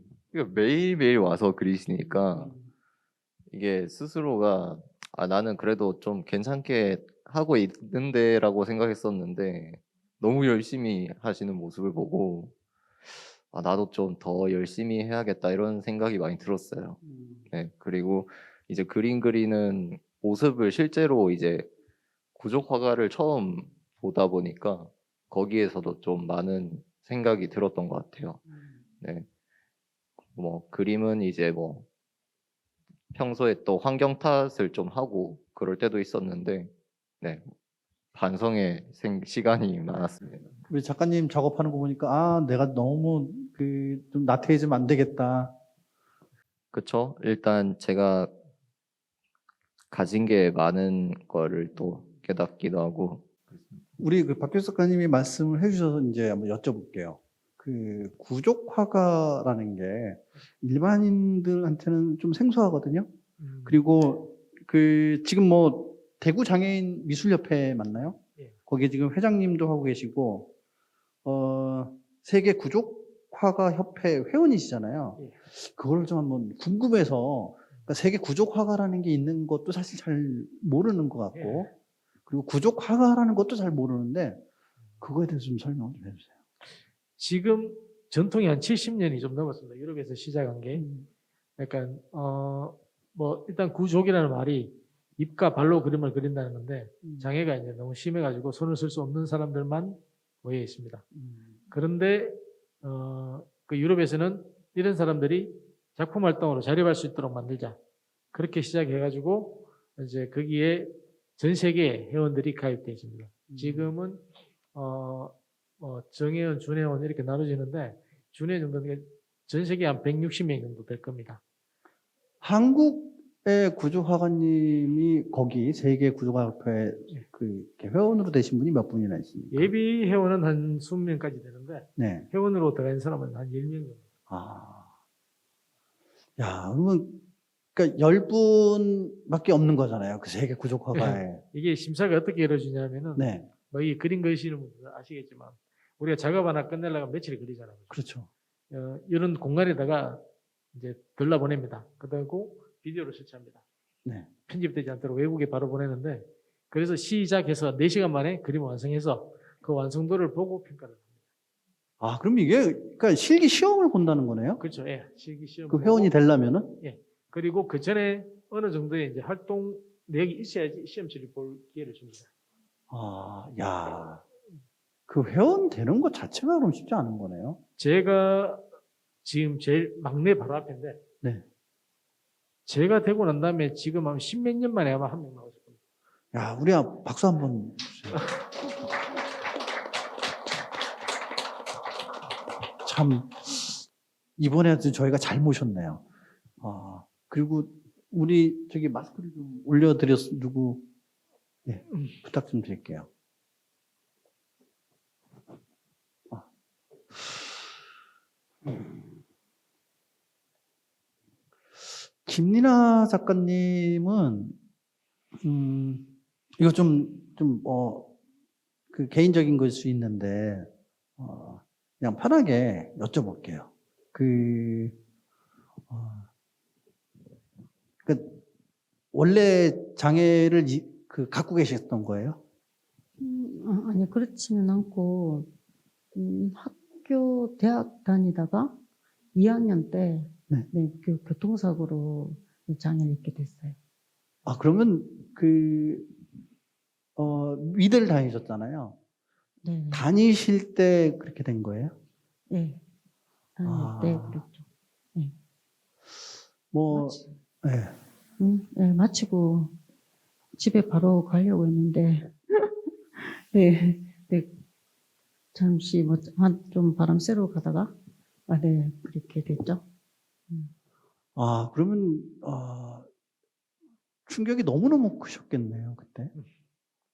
매일매일 와서 그리시니까 이게 스스로가 나는 그래도 좀 괜찮게 하고 있는데라고 생각했었는데 너무 열심히 하시는 모습을 보고 나도 좀 더 열심히 해야겠다 이런 생각이 많이 들었어요. 네, 그리고 이제 그림 그리는 모습을 실제로 이제 구족 화가를 처음 보다 보니까 거기에서도 좀 많은 생각이 들었던 것 같아요. 네, 뭐 그림은 이제 뭐 평소에 또 환경 탓을 좀 하고 그럴 때도 있었는데, 네, 반성의 시간이 많았습니다. 우리 작가님 작업하는 거 보니까 내가 너무 좀 나태해지면 안 되겠다. 그쵸? 일단 제가 가진 게 많은 거를 또 깨닫기도 하고. 우리 그 박규 작가님이 말씀을 해주셔서 이제 한번 여쭤볼게요. 그 구족 화가라는 게 일반인들한테는 좀 생소하거든요. 그리고 지금 뭐 대구 장애인 미술협회 맞나요? 예. 거기에 지금 회장님도 하고 계시고 세계 구족 화가 협회 회원이시잖아요. 예. 그걸 좀 한번 궁금해서 그러니까 세계 구족 화가라는 게 있는 것도 사실 잘 모르는 것 같고 예. 그리고 구족 화가라는 것도 잘 모르는데 그거에 대해서 좀 설명 좀 해주세요. 지금 전통이 한 70년이 좀 넘었습니다. 유럽에서 시작한 게. 약간 뭐 일단 구족이라는 말이 입과 발로 그림을 그린다는 건데 장애가 이제 너무 심해가지고 손을 쓸 수 없는 사람들만 모여 있습니다. 그런데 그 유럽에서는 이런 사람들이 작품 활동으로 자립할 수 있도록 만들자. 그렇게 시작해가지고 이제 거기에 전 세계 회원들이 가입되어 있습니다. 지금은 정회원, 준회원 이렇게 나눠지는데 준회 정도는 전 세계 한 160명 정도 될 겁니다. 한국의 구조화가님이 거기 세계 구조화협회 회원으로 되신 분이 몇 분이나 있습니까? 예비 회원은 한 20명까지 되는데 네. 회원으로 들어간 사람은 한 10명 정도. 야, 그러면 그러니까 10분밖에 없는 거잖아요. 그 세계 구조화가에. 이게 심사가 어떻게 이루어지냐면은 네. 뭐 이 그림 그리시는 분들 아시겠지만 우리가 작업 하나 끝내려면 며칠 걸리잖아요. 그렇죠. 이런 공간에다가 이제 들러보냅니다. 그리고 비디오를 설치합니다. 네. 편집되지 않도록 외국에 바로 보내는데 그래서 시작해서 4시간 만에 그림을 완성해서 그 완성도를 보고 평가를 합니다. 그럼 이게 그러니까 실기 시험을 본다는 거네요? 그렇죠. 예. 실기 시험. 그 회원이 되려면은? 예. 그리고 그 전에 어느 정도의 이제 활동 내역이 있어야지 시험 치를 볼 기회를 줍니다. 야. 그 회원 되는 것 자체가 그럼 쉽지 않은 거네요? 제가 지금 제일 막내 바로 앞인데 네. 제가 되고 난 다음에 지금 한 10몇 년 만에 아마 한 명 나오실 겁니다. 야, 우리 박수 한번 주세요. 참 이번에도 저희가 잘 모셨네요. 그리고 우리 저기 마스크를 좀 올려드렸 누구 네, 부탁 좀 드릴게요. 김리나 작가님은 이거 그 개인적인 걸 수 있는데 그냥 편하게 여쭤볼게요. 원래 장애를 갖고 계셨던 거예요? 아니, 그렇지는 않고, 대학 다니다가 2학년 때, 네. 교통사고로 장애를 입게 됐어요. 그러면 미대를 다니셨잖아요. 네. 다니실 때 그렇게 된 거예요? 네. 다닐 때 그랬죠. 네. 마치고 집에 바로 가려고 했는데, 네. 잠시 좀 바람 쐬러 가다가, 그렇게 됐죠. 그러면, 충격이 너무너무 크셨겠네요, 그때.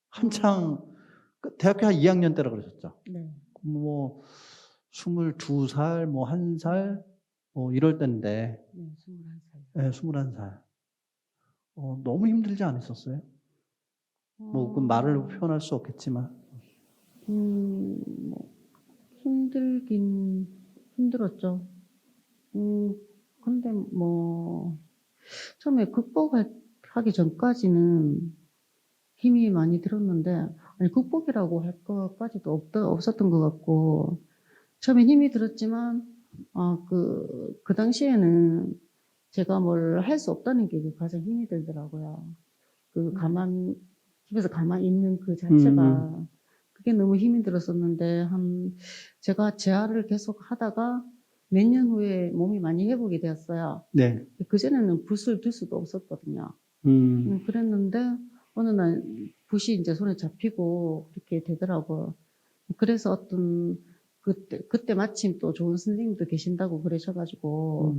한창, 대학교 한 2학년 때라 그러셨죠? 네. 22살, 1살, 이럴 때인데. 네, 21살. 네, 21살. 너무 힘들지 않으셨어요? 그 말로 표현할 수 없겠지만. 힘들긴 힘들었죠. 근데 처음에 극복하기 전까지는 힘이 많이 들었는데, 극복이라고 할 것까지도 없었던 것 같고, 처음에 힘이 들었지만, 그 당시에는 제가 뭘 할 수 없다는 게 가장 힘이 들더라고요. 집에서 가만히 있는 그 자체가, 그게 너무 힘이 들었었는데, 제가 재활을 계속 하다가 몇 년 후에 몸이 많이 회복이 되었어요. 네. 그전에는 붓을 들 수도 없었거든요. 그랬는데, 어느 날 붓이 이제 손에 잡히고 그렇게 되더라고요. 그래서 그때 마침 또 좋은 선생님도 계신다고 그러셔가지고,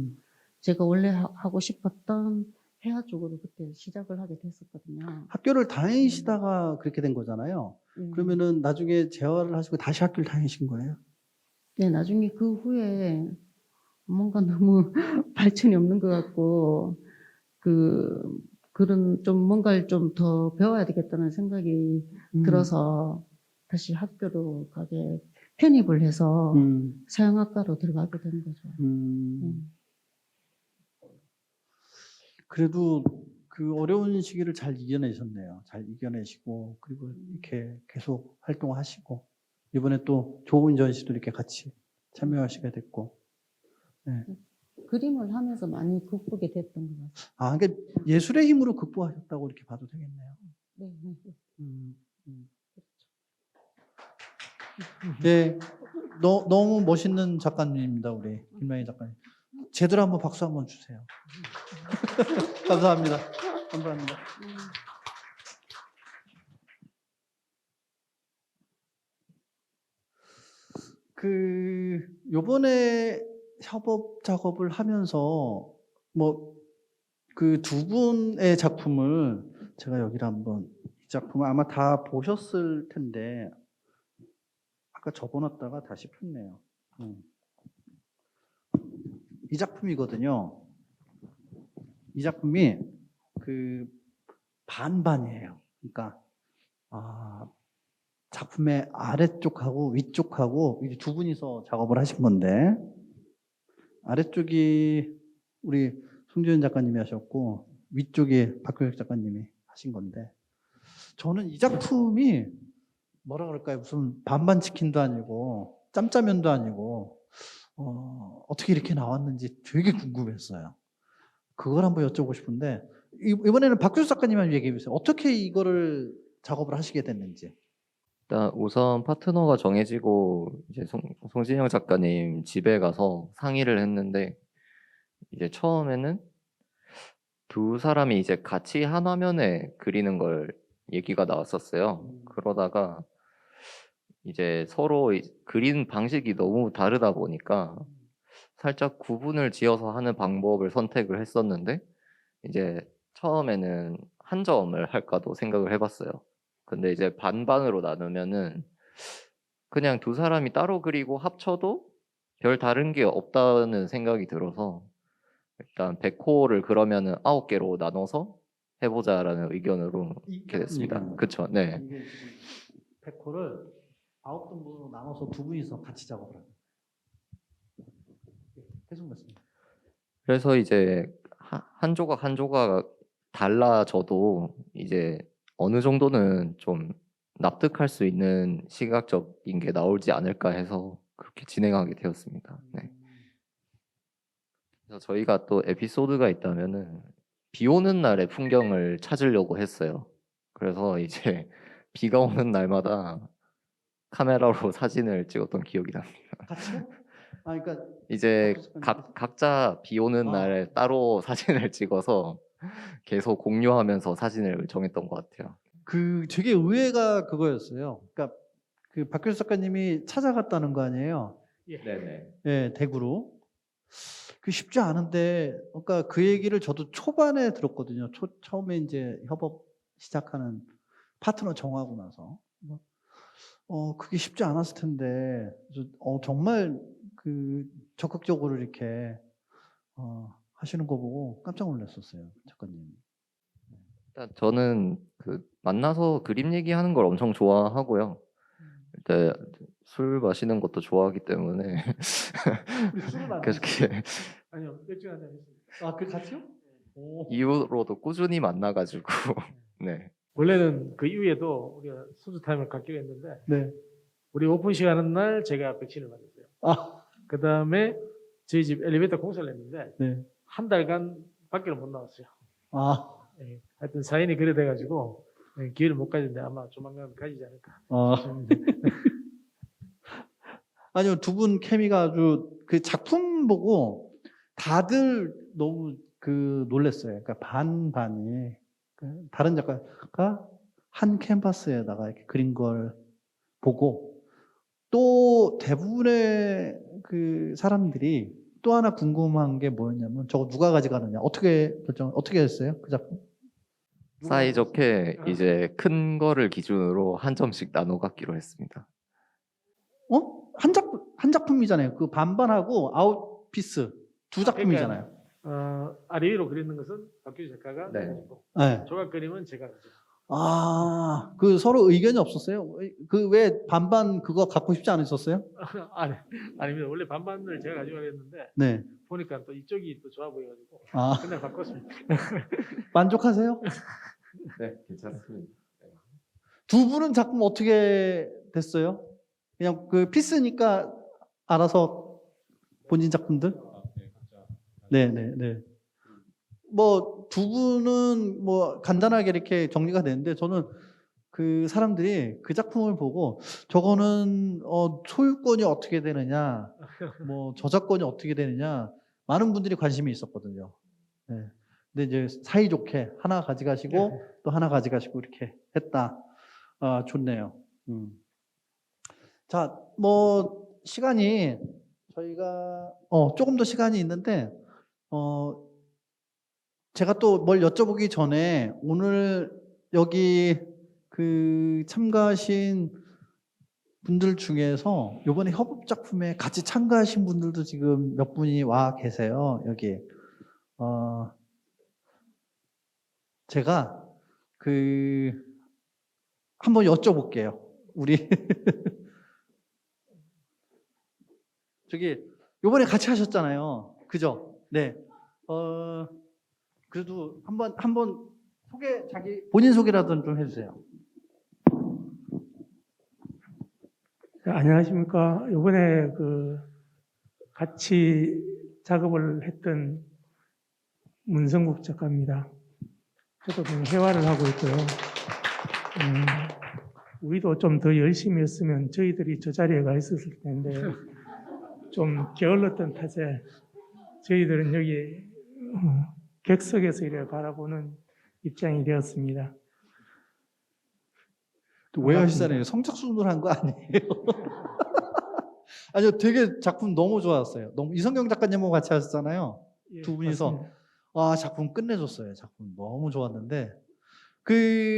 제가 원래 하고 싶었던 회화 쪽으로 그때 시작을 하게 됐었거든요. 학교를 다니시다가 그렇게 된 거잖아요. 그러면은 나중에 재활을 하시고 다시 학교를 다니신 거예요? 네, 나중에 그 후에 뭔가 너무 발전이 없는 것 같고, 그런 좀 뭔가를 좀 더 배워야 되겠다는 생각이 들어서 다시 학교로 편입을 해서 사형학과로 들어가게 된 거죠. 그래도 그 어려운 시기를 잘 이겨내셨네요. 잘 이겨내시고, 그리고 이렇게 계속 활동하시고, 이번에 또 좋은 전시도 이렇게 같이 참여하시게 됐고. 네. 그림을 하면서 많이 극복이 됐던 것 같아요. 그러니까 예술의 힘으로 극복하셨다고 이렇게 봐도 되겠네요. 네. 네. 너무 멋있는 작가님입니다, 우리 김만희 작가님. 제대로 한번 박수 한번 주세요. 감사합니다. 감사합니다. 요번에 협업 작업을 하면서 그 두 분의 작품을 제가 여기를 한번, 이 작품을 아마 다 보셨을 텐데 아까 접어놨다가 다시 폈네요. 이 작품이거든요. 이 작품이 반반이에요. 그러니까 작품의 아래쪽하고 위쪽하고 이제 두 분이서 작업을 하신 건데, 아래쪽이 우리 송지현 작가님이 하셨고 위쪽이 박효혁 작가님이 하신 건데, 저는 이 작품이 뭐라 그럴까요? 무슨 반반 치킨도 아니고 짬짜면도 아니고 어떻게 이렇게 나왔는지 되게 궁금했어요. 그걸 한번 여쭤보고 싶은데, 이번에는 박효혁 작가님 한번 얘기해 주세요. 어떻게 이거를 작업을 하시게 됐는지. 일단 우선 파트너가 정해지고 이제 송진영 작가님 집에 가서 상의를 했는데 이제 처음에는 두 사람이 이제 같이 한 화면에 그리는 걸 얘기가 나왔었어요. 그러다가 이제 서로 그리는 방식이 너무 다르다 보니까 살짝 구분을 지어서 하는 방법을 선택을 했었는데 이제 처음에는 한 점을 할까도 생각을 해봤어요. 근데 이제 반반으로 나누면은 그냥 두 사람이 따로 그리고 합쳐도 별 다른 게 없다는 생각이 들어서 일단 100호를 그러면은 9개로 나눠서 해보자라는 의견으로 이렇게 됐습니다. 얘기하는 그쵸? 네. 이게 지금 100호를 9등분으로 나눠서 두 분이서 같이 작업을 합니다. 계속 말씀해. 그래서 이제 한 조각 한 조각 달라져도 이제 어느 정도는 좀 납득할 수 있는 시각적인 게 나오지 않을까 해서 그렇게 진행하게 되었습니다. 네. 그래서 저희가 또 에피소드가 있다면은 비 오는 날의 풍경을 찾으려고 했어요. 그래서 이제 비가 오는 날마다 카메라로 사진을 찍었던 기억이 납니다. 같이요? 아, 그러니까 이제 박규석 각자 비 오는 아. 날에 따로 사진을 찍어서 계속 공유하면서 사진을 정했던 것 같아요. 그 되게 의외가 그거였어요. 그러니까 그 박규석 작가님이 찾아갔다는 거 아니에요? 네네. 예, 대구로. 그 쉽지 않은데, 그러니까 그 얘기를 저도 초반에 들었거든요. 처음에 이제 협업 시작하는 파트너 정하고 나서. 그게 쉽지 않았을 텐데, 그래서 정말 그 적극적으로 이렇게 하시는 거 보고 깜짝 놀랐었어요, 작가님. 일단 저는 그 만나서 그림 얘기하는 걸 엄청 좋아하고요. 일단 술 마시는 것도 좋아하기 때문에 우리 술을 안 계속 드세요? 이렇게 아니요, 일주일에 한잔 했습니다. 아, 그 같이요? 오. 이후로도 꾸준히 만나가지고 네. 원래는 그 이후에도 우리가 소주 타임을 갖기로 했는데 네. 우리 오픈 시간하는 날 제가 백신을 맞았어요. 아, 그 다음에 저희 집 엘리베이터 공사를 했는데 네. 한 달간 밖으로 못 나왔어요. 아, 예, 하여튼 사연이 그래 돼가지고 기회를 못 가졌는데 아마 조만간 가지지 않을까. 아니요, 두 분 케미가 아주 그 작품 보고 다들 너무 그 놀랬어요. 그러니까 반반이 그 다른 작가가 한 캔버스에다가 이렇게 그린 걸 보고 또 대부분의 그 사람들이 또 하나 궁금한 게 뭐였냐면 저거 누가 가져가느냐 어떻게 했어요? 그 작품? 사이좋게 이제 큰 거를 기준으로 한 점씩 나눠 갖기로 했습니다. 한 작품이잖아요. 그 반반하고 아웃피스 두 작품이잖아요. 아래 위로 그리는 것은 박규 작가가 네. 가지고 네. 조각 그림은 제가 가지고. 아, 그 서로 의견이 없었어요? 그 왜 반반 그거 갖고 싶지 않으셨어요? 아닙니다. 원래 반반을 제가 가지고 했는데 네. 보니까 또 이쪽이 또 좋아 보여가지고 아, 그날 바꿨습니다. 만족하세요? 네, 괜찮습니다. 두 분은 작품 어떻게 됐어요? 그냥 그 피스니까 알아서 본인 작품들? 네, 네, 네. 뭐 두 분은 뭐 간단하게 이렇게 정리가 되는데 저는 그 사람들이 그 작품을 보고 저거는 소유권이 어떻게 되느냐, 뭐 저작권이 어떻게 되느냐 많은 분들이 관심이 있었거든요. 네. 근데 이제 사이좋게 하나 가져가시고 또 하나 가져가시고 이렇게 했다. 아, 좋네요. 자, 뭐 시간이 저희가 조금 더 시간이 있는데 제가 또 뭘 여쭤보기 전에 오늘 여기 그 참가하신 분들 중에서 이번에 협업 작품에 같이 참가하신 분들도 지금 몇 분이 와 계세요. 여기 제가 그 한번 여쭤볼게요. 우리 저기 이번에 같이 하셨잖아요. 그죠? 네. 그래도 한번 본인 소개라도 좀 해주세요. 네, 안녕하십니까. 이번에 그 같이 작업을 했던 문성국 작가입니다. 저도 그냥 회화를 하고 있고요. 우리도 좀 더 열심히 했으면 저희들이 저 자리에 가 있었을 텐데 좀 게을렀던 탓에 저희들은 여기 객석에서 이래 바라보는 입장이 되었습니다. 또 오해하시잖아요. 성적순으로 한 거 아니에요? 아니요, 되게 작품 너무 좋았어요. 너무 이성경 작가님하고 같이 하셨잖아요. 예, 두 분이서. 맞습니다. 아, 작품 끝내줬어요. 작품 너무 좋았는데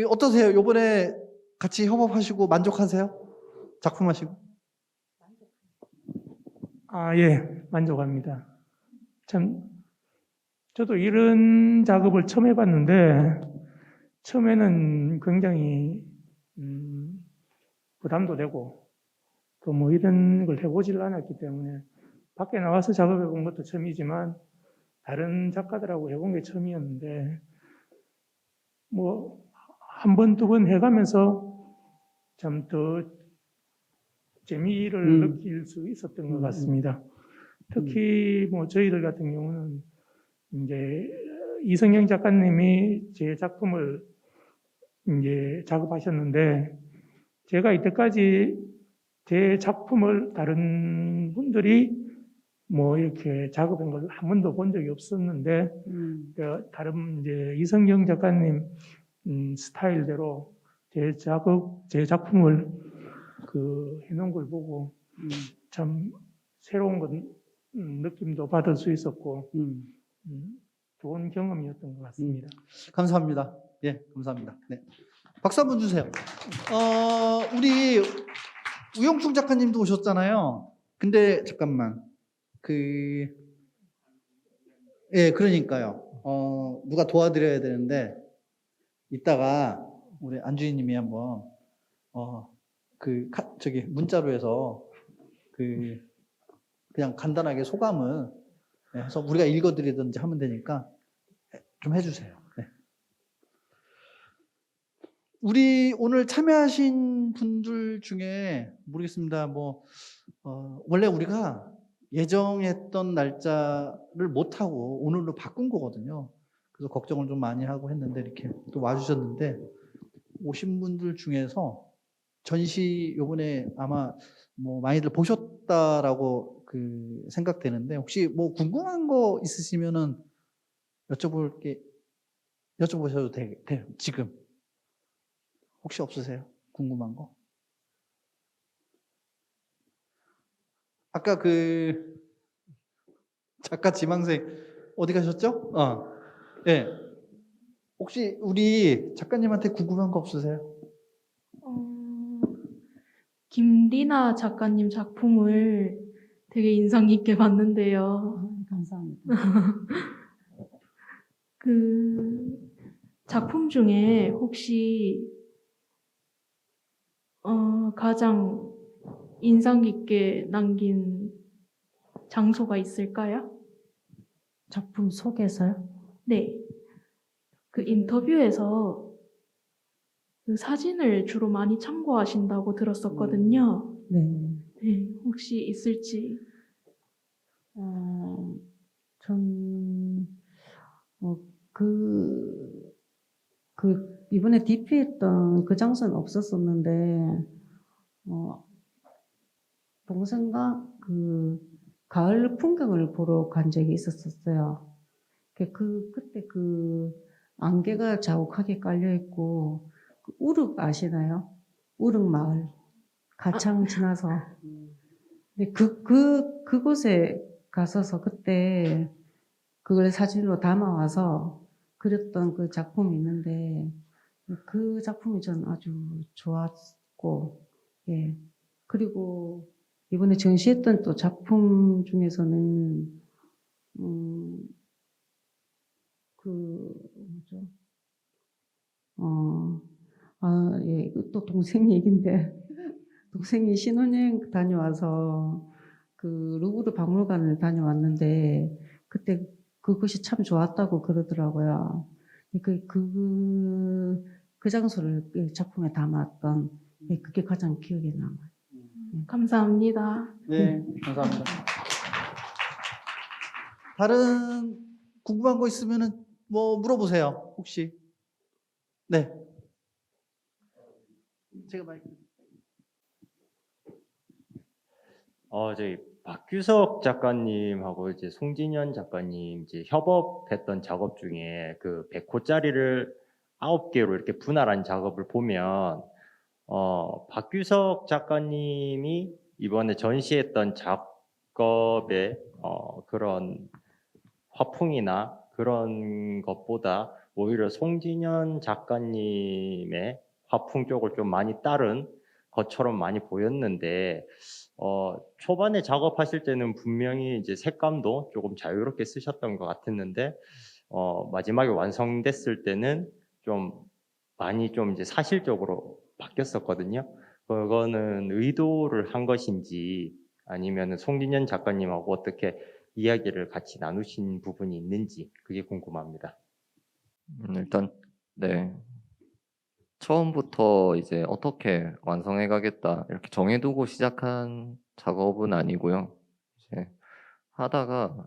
어떠세요? 요번에 같이 협업하시고 만족하세요? 작품 하시고? 아, 예, 만족합니다. 참, 저도 이런 작업을 처음 해봤는데, 처음에는 굉장히, 부담도 되고, 또 뭐 이런 걸 해보질 않았기 때문에, 밖에 나와서 작업해본 것도 처음이지만, 다른 작가들하고 해본 게 처음이었는데, 뭐, 한 번, 두 번 해가면서 참 더 재미를 느낄 수 있었던 것 같습니다. 특히 뭐 저희들 같은 경우는 이제 이성영 작가님이 제 작품을 이제 작업하셨는데 제가 이때까지 제 작품을 다른 분들이 뭐 이렇게 작업한 걸 한 번도 본 적이 없었는데 다른 이제 이성영 작가님 스타일대로 제 작품을 해놓은 걸 보고 참 새로운 느낌도 받을 수 있었고 좋은 경험이었던 것 같습니다. 감사합니다. 예, 감사합니다. 네. 박수 한번 주세요. 우리 우영충 작가님도 오셨잖아요. 근데 잠깐만. 예, 그러니까요. 누가 도와드려야 되는데 이따가 우리 안주희님이 한번 문자로 해서 그냥 간단하게 소감을 해서 우리가 읽어드리든지 하면 되니까 좀 해주세요. 네. 우리 오늘 참여하신 분들 중에 모르겠습니다. 원래 우리가 예정했던 날짜를 못하고 오늘로 바꾼 거거든요. 그래서 걱정을 좀 많이 하고 했는데 이렇게 또 와주셨는데 오신 분들 중에서 전시 요번에 아마 많이들 보셨다라고 생각되는데 혹시 궁금한 거 있으시면은 여쭤보셔도 돼요. 지금 혹시 없으세요? 궁금한 거? 아까 작가 지망생 어디 가셨죠? 네. 혹시 우리 작가님한테 궁금한 거 없으세요? 김리나 작가님 작품을 되게 인상 깊게 봤는데요. 감사합니다. 작품 중에 혹시 가장 인상 깊게 남긴 장소가 있을까요? 작품 속에서요? 네. 인터뷰에서 사진을 주로 많이 참고하신다고 들었었거든요. 네. 네, 혹시 있을지. 전, 이번에 DP했던 그 장소는 없었었는데, 동생과 가을 풍경을 보러 간 적이 있었어요. 그때 안개가 자욱하게 깔려있고, 우륵 아시나요? 우륵 마을. 가창 지나서. 근데 그곳에 가서서 그때 그걸 사진으로 담아와서 그렸던 그 작품이 있는데, 그 작품이 전 아주 좋았고, 예. 그리고 이번에 전시했던 또 작품 중에서는, 예, 또 동생 얘기인데, 동생이 신혼여행 다녀와서 루브르 박물관을 다녀왔는데, 그때 그것이 참 좋았다고 그러더라고요. 그 장소를 작품에 담았던, 그게 가장 기억에 남아요. 감사합니다. 네, 감사합니다. 다른 궁금한 거 있으면은 물어보세요. 혹시. 네. 제가 마이크. 저희 박규석 작가님하고 이제 송진현 작가님 이제 협업했던 작업 중에 그 100호짜리를 9개로 이렇게 분할한 작업을 보면 박규석 작가님이 이번에 전시했던 작업의 그런 화풍이나 그런 것보다 오히려 송진현 작가님의 화풍 쪽을 좀 많이 따른 것처럼 많이 보였는데 초반에 작업하실 때는 분명히 이제 색감도 조금 자유롭게 쓰셨던 것 같았는데 마지막에 완성됐을 때는 좀 많이 좀 이제 사실적으로 바뀌었었거든요. 그거는 의도를 한 것인지 아니면 송진현 작가님하고 어떻게 이야기를 같이 나누신 부분이 있는지 그게 궁금합니다. 일단 네. 처음부터 이제 어떻게 완성해 가겠다 이렇게 정해두고 시작한 작업은 아니고요. 이제 하다가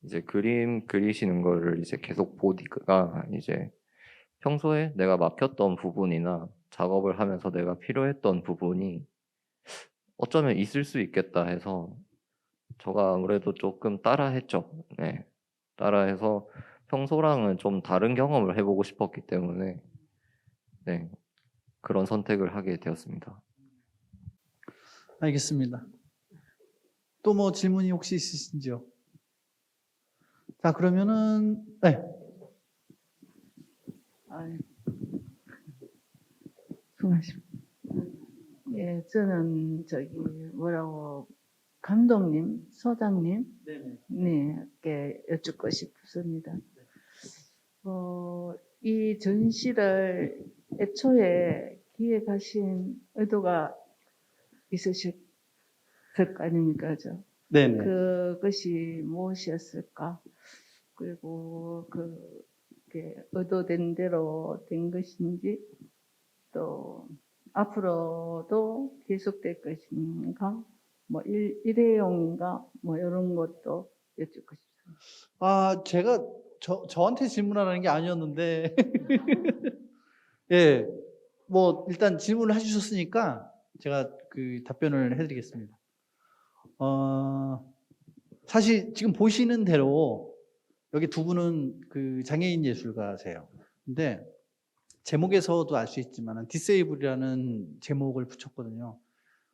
이제 그림 그리시는 거를 이제 계속 보니까 이제 평소에 내가 막혔던 부분이나 작업을 하면서 내가 필요했던 부분이 어쩌면 있을 수 있겠다 해서 저가 아무래도 조금 따라했죠. 네. 따라해서 평소랑은 좀 다른 경험을 해보고 싶었기 때문에 네. 그런 선택을 하게 되었습니다. 알겠습니다. 또 뭐 질문이 혹시 있으신지요? 자, 그러면은 네. 수고하십니다. 예, 저는 감독님, 소장님, 네,께 여쭙고 싶습니다. 이 전시를 애초에 기획하신 의도가 있으실 거 아닙니까, 죠? 네네. 그것이 무엇이었을까? 그리고 그게 의도된 대로 된 것인지, 또 앞으로도 계속될 것인가? 뭐 일회용인가? 뭐 이런 것도 여쭙고 싶습니다. 제가 저한테 질문하라는 게 아니었는데 예, 뭐 일단 질문을 해주셨으니까 제가 그 답변을 해드리겠습니다. 사실 지금 보시는 대로 여기 두 분은 그 장애인 예술가세요. 근데 제목에서도 알 수 있지만 디세이블이라는 제목을 붙였거든요.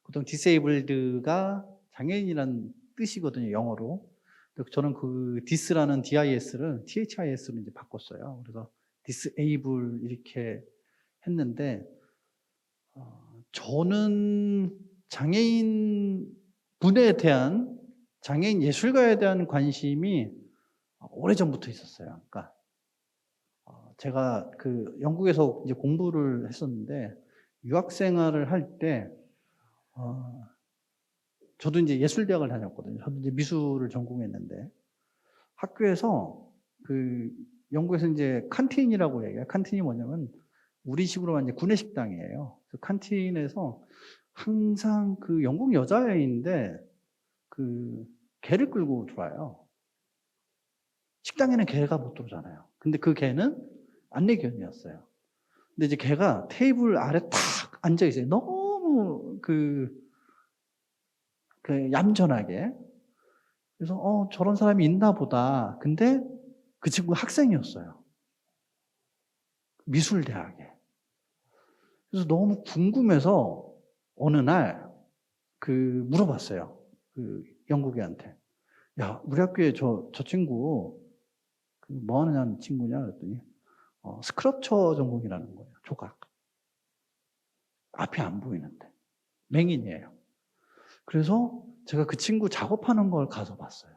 보통 디세이블드가 장애인이라는 뜻이거든요, 영어로. 저는 그 디스라는 DIS를 THIS로 이제 바꿨어요. 그래서 disable 이렇게 했는데 저는 장애인 분에 대한 장애인 예술가에 대한 관심이 오래전부터 있었어요. 그러니까 제가 그 영국에서 이제 공부를 했었는데 유학 생활을 할 때 저도 이제 예술대학을 다녔거든요. 저도 이제 미술을 전공했는데 학교에서 그 영국에서 이제 칸틴이라고 얘기해요. 칸틴이 뭐냐면 우리식으로만 이제 구내식당이에요. 그 칸틴에서 항상 그 영국 여자애인데 그 개를 끌고 들어와요. 식당에는 개가 못 들어오잖아요. 근데 그 개는 안내견이었어요. 근데 이제 개가 테이블 아래 탁 앉아 있어요. 너무 그 얌전하게. 그래서 저런 사람이 있나 보다. 근데 그 친구가 학생이었어요. 미술대학에. 그래서 너무 궁금해서 어느 날 물어봤어요. 그 영국애한테. 야, 우리 학교에 저 친구 뭐 하느냐는 친구냐 그랬더니 스크럽처 전공이라는 거예요. 조각. 앞이 안 보이는데. 맹인이에요. 그래서 제가 그 친구 작업하는 걸 가서 봤어요.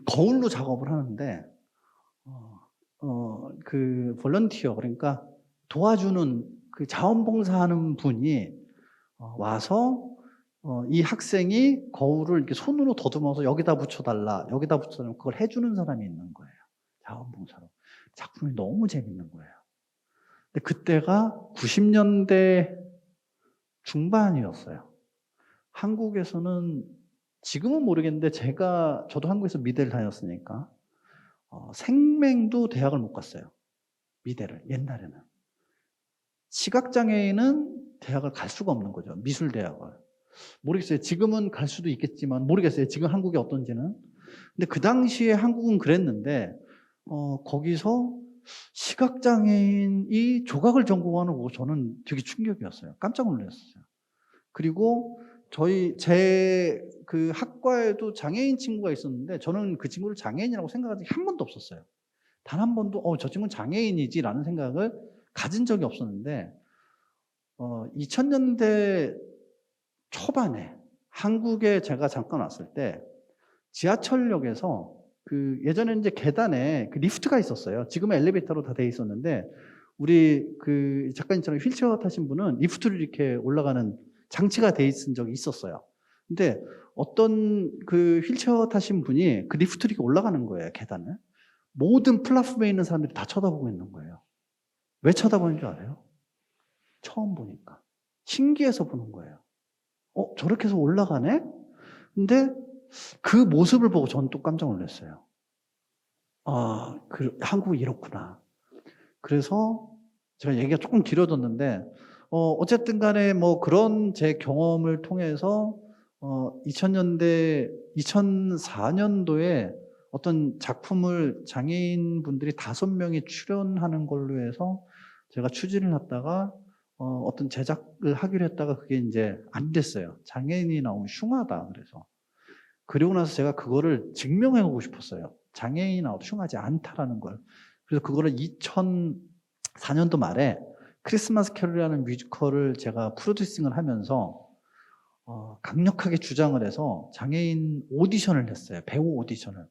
거울로 작업을 하는데 그 볼런티어, 그러니까 도와주는 그 자원봉사하는 분이 와서 이 학생이 거울을 이렇게 손으로 더듬어서 여기다 붙여달라, 여기다 붙여달라, 그걸 해주는 사람이 있는 거예요. 자원봉사로. 작품이 너무 재밌는 거예요. 근데 그때가 90년대 중반이었어요. 한국에서는 지금은 모르겠는데 저도 한국에서 미대를 다녔으니까 생맹도 대학을 못 갔어요. 미대를 옛날에는 시각장애인은 대학을 갈 수가 없는 거죠. 미술대학을. 모르겠어요. 지금은 갈 수도 있겠지만 모르겠어요. 지금 한국이 어떤지는. 근데 그 당시에 한국은 그랬는데 거기서 시각장애인이 조각을 전공하는 거 저는 되게 충격이었어요. 깜짝 놀랐어요. 그리고 제 그 학과에도 장애인 친구가 있었는데 저는 그 친구를 장애인이라고 생각한 적이 한 번도 없었어요. 단 한 번도 저 친구는 장애인이지라는 생각을 가진 적이 없었는데 2000년대 초반에 한국에 제가 잠깐 왔을 때 지하철역에서 그 예전에 이제 계단에 그 리프트가 있었어요. 지금은 엘리베이터로 다 돼 있었는데 우리 그 작가님처럼 휠체어 타신 분은 리프트를 이렇게 올라가는 장치가 돼 있은 적이 있었어요. 근데 어떤 그 휠체어 타신 분이 그 리프트를 이렇게 올라가는 거예요, 계단을. 모든 플랫폼에 있는 사람들이 다 쳐다보고 있는 거예요. 왜 쳐다보는 줄 알아요? 처음 보니까. 신기해서 보는 거예요. 저렇게 해서 올라가네? 근데 그 모습을 보고 저는 또 깜짝 놀랐어요. 한국이 이렇구나. 그래서 제가 얘기가 조금 길어졌는데, 어쨌든 간에 뭐 그런 제 경험을 통해서 2004년도에 어떤 작품을 장애인 분들이 5명이 출연하는 걸로 해서 제가 추진을 했다가 어떤 제작을 하기로 했다가 그게 이제 안 됐어요. 장애인이 나오면 흉하다 그래서. 그리고 나서 제가 그거를 증명해보고 싶었어요. 장애인이 나와도 흉하지 않다라는 걸. 그래서 그거를 2004년도 말에 크리스마스 캐롤이라는 뮤지컬을 제가 프로듀싱을 하면서 강력하게 주장을 해서 장애인 오디션을 했어요. 배우 오디션을.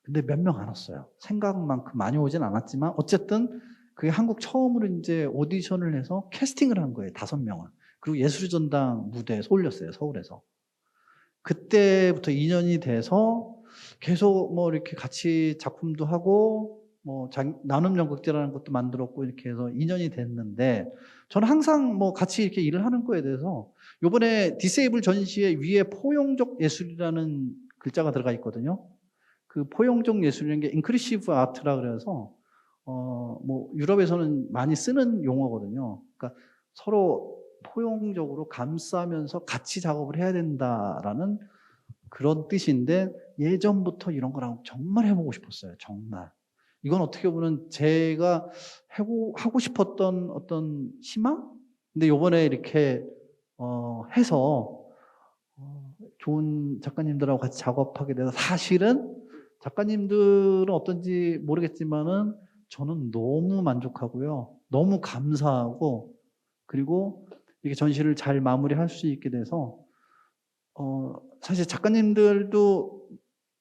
근데 몇 명 안 왔어요. 생각만큼 많이 오진 않았지만 어쨌든 그게 한국 처음으로 이제 오디션을 해서 캐스팅을 한 거예요. 5명을. 그리고 예술의 전당 무대에서 올렸어요. 서울에서. 그때부터 2년이 돼서 계속 뭐 이렇게 같이 작품도 하고 뭐 나눔 연극제라는 것도 만들었고 이렇게 해서 2년이 됐는데 저는 항상 뭐 같이 이렇게 일을 하는 거에 대해서 요번에 디세이블 전시회 위에 포용적 예술이라는 글자가 들어가 있거든요. 그 포용적 예술이라는 게 인클루시브 아트라 그래서 뭐 유럽에서는 많이 쓰는 용어거든요. 그러니까 서로 포용적으로 감싸면서 같이 작업을 해야 된다라는 그런 뜻인데 예전부터 이런 거랑 정말 해보고 싶었어요. 정말. 이건 어떻게 보면 제가 하고 싶었던 어떤 희망? 근데 요번에 이렇게 해서 좋은 작가님들하고 같이 작업하게 돼서 사실은 작가님들은 어떤지 모르겠지만은 저는 너무 만족하고요. 너무 감사하고 그리고 이렇게 전시를 잘 마무리할 수 있게 돼서 사실 작가님들도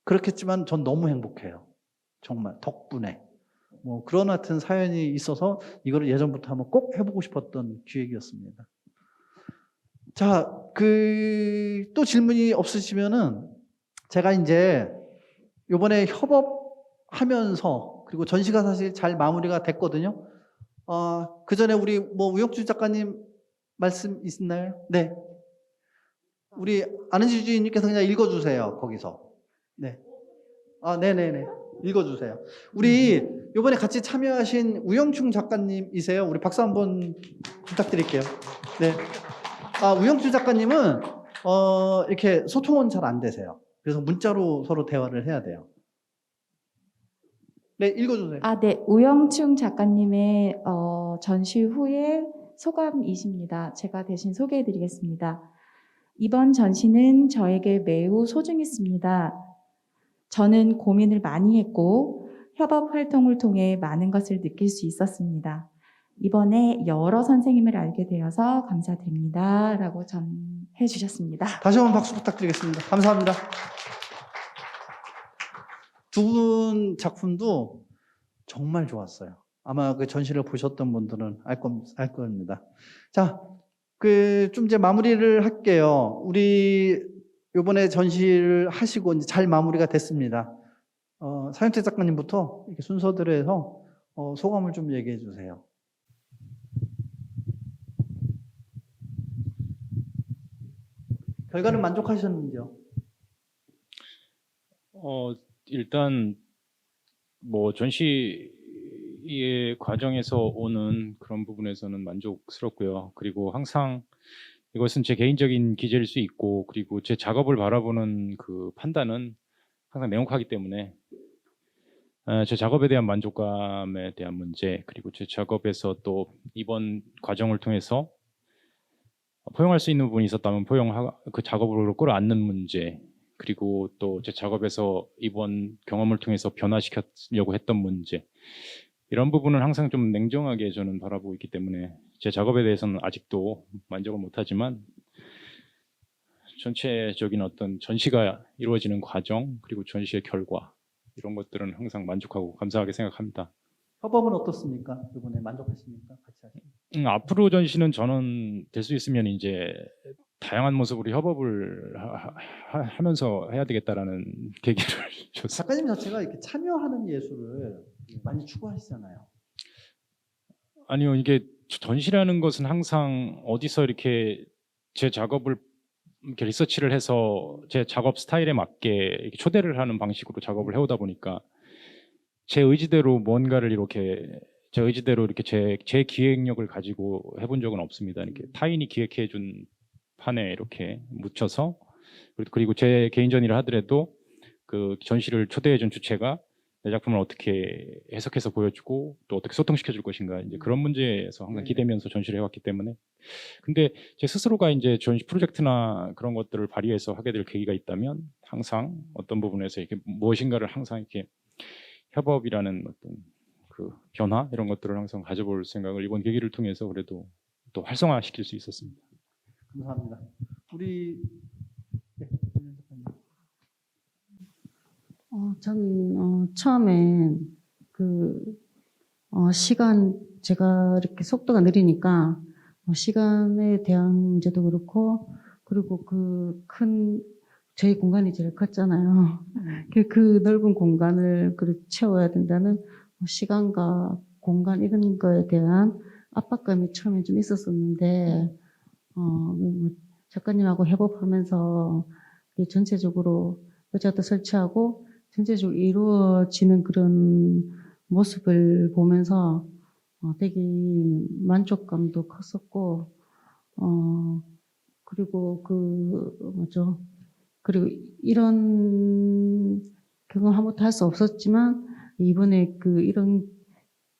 그렇겠지만 전 너무 행복해요. 정말 덕분에 뭐 그런 같은 사연이 있어서 이거를 예전부터 한번 꼭 해보고 싶었던 기획이었습니다. 자, 또 질문이 없으시면은 제가 이제 이번에 협업하면서 그리고 전시가 사실 잘 마무리가 됐거든요. 그 전에 우리 뭐 우영주 작가님 말씀 있나요? 네. 우리 안은지 주인님께서 그냥 읽어주세요. 거기서. 네. 네네네. 읽어주세요. 우리 이번에 같이 참여하신 우영충 작가님이세요. 우리 박수 한번 부탁드릴게요. 네. 우영충 작가님은 이렇게 소통은 잘 안 되세요. 그래서 문자로 서로 대화를 해야 돼요. 네, 읽어주세요. 네. 우영충 작가님의 전시 후에 소감이십니다. 제가 대신 소개해드리겠습니다. 이번 전시는 저에게 매우 소중했습니다. 저는 고민을 많이 했고 협업 활동을 통해 많은 것을 느낄 수 있었습니다. 이번에 여러 선생님을 알게 되어서 감사드립니다. 라고 전해 주셨습니다. 다시 한번 박수 부탁드리겠습니다. 감사합니다. 두 분 작품도 정말 좋았어요. 아마 그 전시를 보셨던 분들은 알 겁니다. 자, 좀 이제 마무리를 할게요. 우리 요번에 전시를 하시고 이제 잘 마무리가 됐습니다. 사윤택 작가님부터 이렇게 순서대로 해서 소감을 좀 얘기해 주세요. 결과는 만족하셨는지요? 일단 뭐 전시 이 과정에서 오는 그런 부분에서는 만족스럽고요. 그리고 항상 이것은 제 개인적인 기재일 수 있고, 그리고 제 작업을 바라보는 그 판단은 항상 명확하기 때문에 제 작업에 대한 만족감에 대한 문제, 그리고 제 작업에서 또 이번 과정을 통해서 포용할 수 있는 부분이 있었다면 그 작업으로 끌어안는 문제, 그리고 또 제 작업에서 이번 경험을 통해서 변화시키려고 했던 문제, 이런 부분은 항상 좀 냉정하게 저는 바라보고 있기 때문에 제 작업에 대해서는 아직도 만족을 못하지만 전체적인 어떤 전시가 이루어지는 과정, 그리고 전시의 결과, 이런 것들은 항상 만족하고 감사하게 생각합니다. 협업은 어떻습니까? 이번에 만족하십니까? 같이 하시면. 앞으로 전시는 저는 될 수 있으면 이제 다양한 모습으로 협업을 하면서 해야 되겠다라는 계기를 줬습니다. 작가님 자체가 이렇게 참여하는 예술을 많이 추구하시잖아요. 아니요, 이게 전시라는 것은 항상 어디서 이렇게 제 작업을 이렇게 리서치를 해서 제 작업 스타일에 맞게 이렇게 초대를 하는 방식으로 작업을 해오다 보니까 제 의지대로 뭔가를 이렇게 제 의지대로 이렇게 제 기획력을 가지고 해본 적은 없습니다. 이렇게 타인이 기획해준 판에 이렇게 묻혀서, 그리고 제 개인 전시를 하더라도 그 전시를 초대해준 주체가 내 작품을 어떻게 해석해서 보여주고 또 어떻게 소통시켜줄 것인가, 이제 그런 문제에서 항상 기대면서 전시를 해왔기 때문에. 근데 제 스스로가 이제 전시 프로젝트나 그런 것들을 발휘해서 하게 될 계기가 있다면 항상 어떤 부분에서 이렇게 무엇인가를 항상 이렇게 협업이라는 어떤 그 변화, 이런 것들을 항상 가져볼 생각을 이번 계기를 통해서 그래도 또 활성화시킬 수 있었습니다. 감사합니다. 우리 네, 저는 처음에 시간, 제가 이렇게 속도가 느리니까 시간에 대한 문제도 그렇고, 그리고 저희 공간이 제일 컸잖아요. 그 넓은 공간을 채워야 된다는 시간과 공간 이런 거에 대한 압박감이 처음에 좀 있었었는데, 작가님하고 협업하면서 전체적으로 여자도 설치하고 전체적으로 이루어지는 그런 모습을 보면서 되게 만족감도 컸었고, 그리고 그리고 이런 경험 한 번도 할 수 없었지만 이번에 이런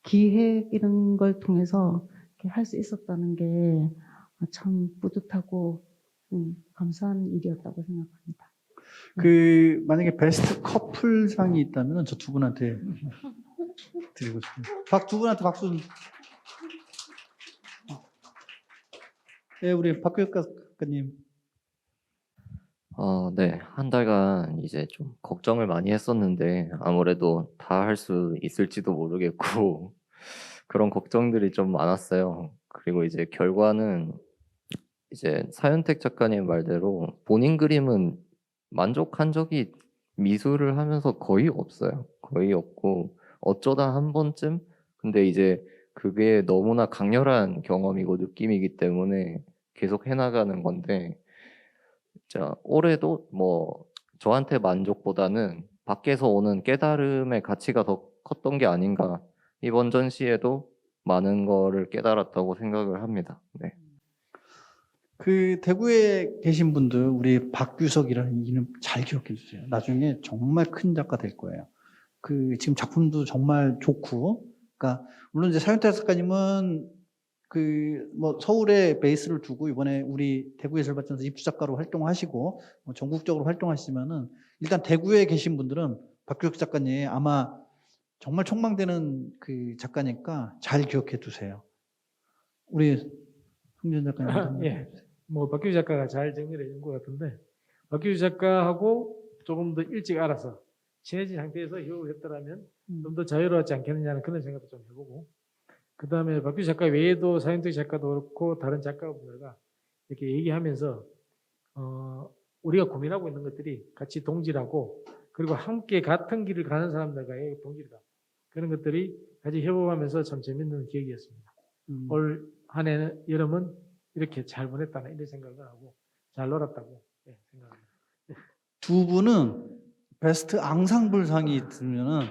기획 이런 걸 통해서 할 수 있었다는 게 참 뿌듯하고 감사한 일이었다고 생각합니다. 만약에 베스트 커플상이 있다면 저 두 분한테 드리고 싶어요. 두 분한테 박수 좀. 네, 우리 박규혁 작가님. 네. 한 달간 이제 좀 걱정을 많이 했었는데 아무래도 다 할 수 있을지도 모르겠고 그런 걱정들이 좀 많았어요. 그리고 이제 결과는 이제 사윤택 작가님 말대로 본인 그림은 만족한 적이 미술을 하면서 거의 없어요. 거의 없고 어쩌다 한 번쯤? 근데 이제 그게 너무나 강렬한 경험이고 느낌이기 때문에 계속 해나가는 건데, 자, 올해도 뭐 저한테 만족보다는 밖에서 오는 깨달음의 가치가 더 컸던 게 아닌가. 이번 전시에도 많은 거를 깨달았다고 생각을 합니다. 네. 대구에 계신 분들, 우리 박규석이라는 이름 잘 기억해 주세요. 나중에 정말 큰 작가 될 거예요. 지금 작품도 정말 좋고, 그러니까, 물론 이제 사윤택 작가님은 서울에 베이스를 두고 이번에 우리 대구예술발전소 입주작가로 활동하시고, 전국적으로 활동하시지만은, 일단 대구에 계신 분들은 박규석 작가님 아마 정말 촉망되는 작가니까 잘 기억해 두세요. 우리 송지현 작가님. 예. 박규 작가가 잘 정리를 해준 것 같은데, 박규 작가하고 조금 더 일찍 알아서 친해진 상태에서 협업을 했더라면 좀 더 자유로웠지 않겠느냐는 그런 생각도 좀 해보고, 그 다음에 박규 작가 외에도 사윤택 작가도 그렇고 다른 작가분들과 이렇게 얘기하면서 우리가 고민하고 있는 것들이 같이 동질하고, 그리고 함께 같은 길을 가는 사람들과의 동질감, 그런 것들이 같이 협업하면서 참 재밌는 기억이었습니다. 올 한 해 여름은 이렇게 잘 보냈다는 이런 생각을 하고 잘 놀았다고 생각합니다. 두 분은 베스트 앙상블상이 있으면은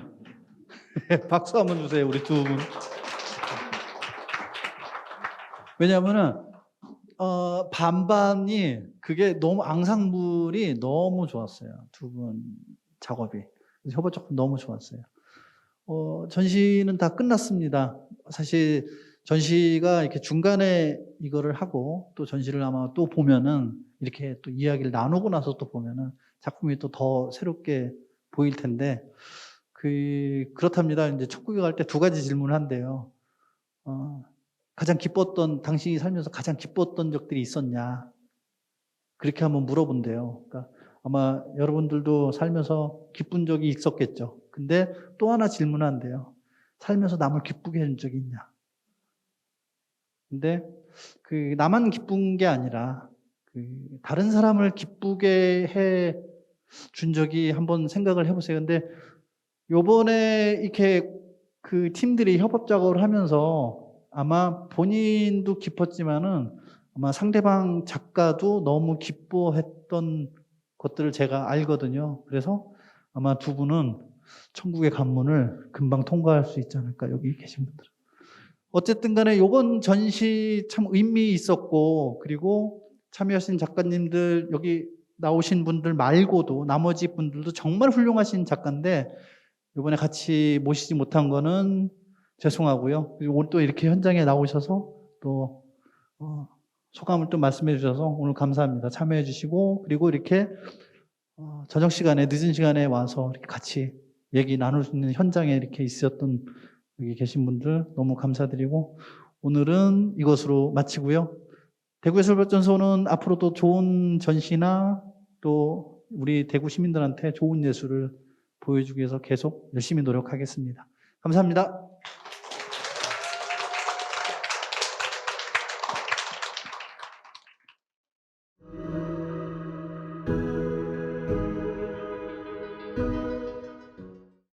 박수 한번 주세요, 우리 두 분. 왜냐하면은 반반이 그게 너무 앙상블이 너무 좋았어요. 두 분 작업이. 협업 작품 너무 좋았어요. 전시는 다 끝났습니다. 사실 전시가 이렇게 중간에 이거를 하고 또 전시를 아마 또 보면은 이렇게 또 이야기를 나누고 나서 또 보면은 작품이 또 더 새롭게 보일 텐데 그렇답니다. 이제 촉구에 갈 때 두 가지 질문을 한대요. 가장 기뻤던 당신이 살면서 가장 기뻤던 적들이 있었냐? 그렇게 한번 물어본대요. 그러니까 아마 여러분들도 살면서 기쁜 적이 있었겠죠. 근데 또 하나 질문한대요. 살면서 남을 기쁘게 해준 적이 있냐? 근데 나만 기쁜 게 아니라 다른 사람을 기쁘게 해 준 적이 한번 생각을 해보세요. 근데 요번에 이렇게 팀들이 협업 작업을 하면서 아마 본인도 기뻤지만은 아마 상대방 작가도 너무 기뻐했던 것들을 제가 알거든요. 그래서 아마 두 분은 천국의 관문을 금방 통과할 수 있지 않을까, 여기 계신 분들은. 어쨌든 간에 요번 전시 참 의미 있었고, 그리고 참여하신 작가님들, 여기 나오신 분들 말고도 나머지 분들도 정말 훌륭하신 작가인데 이번에 같이 모시지 못한 거는 죄송하고요. 그리고 오늘 또 이렇게 현장에 나오셔서 또 소감을 또 말씀해 주셔서 오늘 감사합니다. 참여해 주시고, 그리고 이렇게 저녁 시간에, 늦은 시간에 와서 이렇게 같이 얘기 나눌 수 있는 현장에 이렇게 있었던 여기 계신 분들 너무 감사드리고, 오늘은 이것으로 마치고요. 대구예술발전소는 앞으로도 좋은 전시나 또 우리 대구 시민들한테 좋은 예술을 보여주기 위해서 계속 열심히 노력하겠습니다. 감사합니다.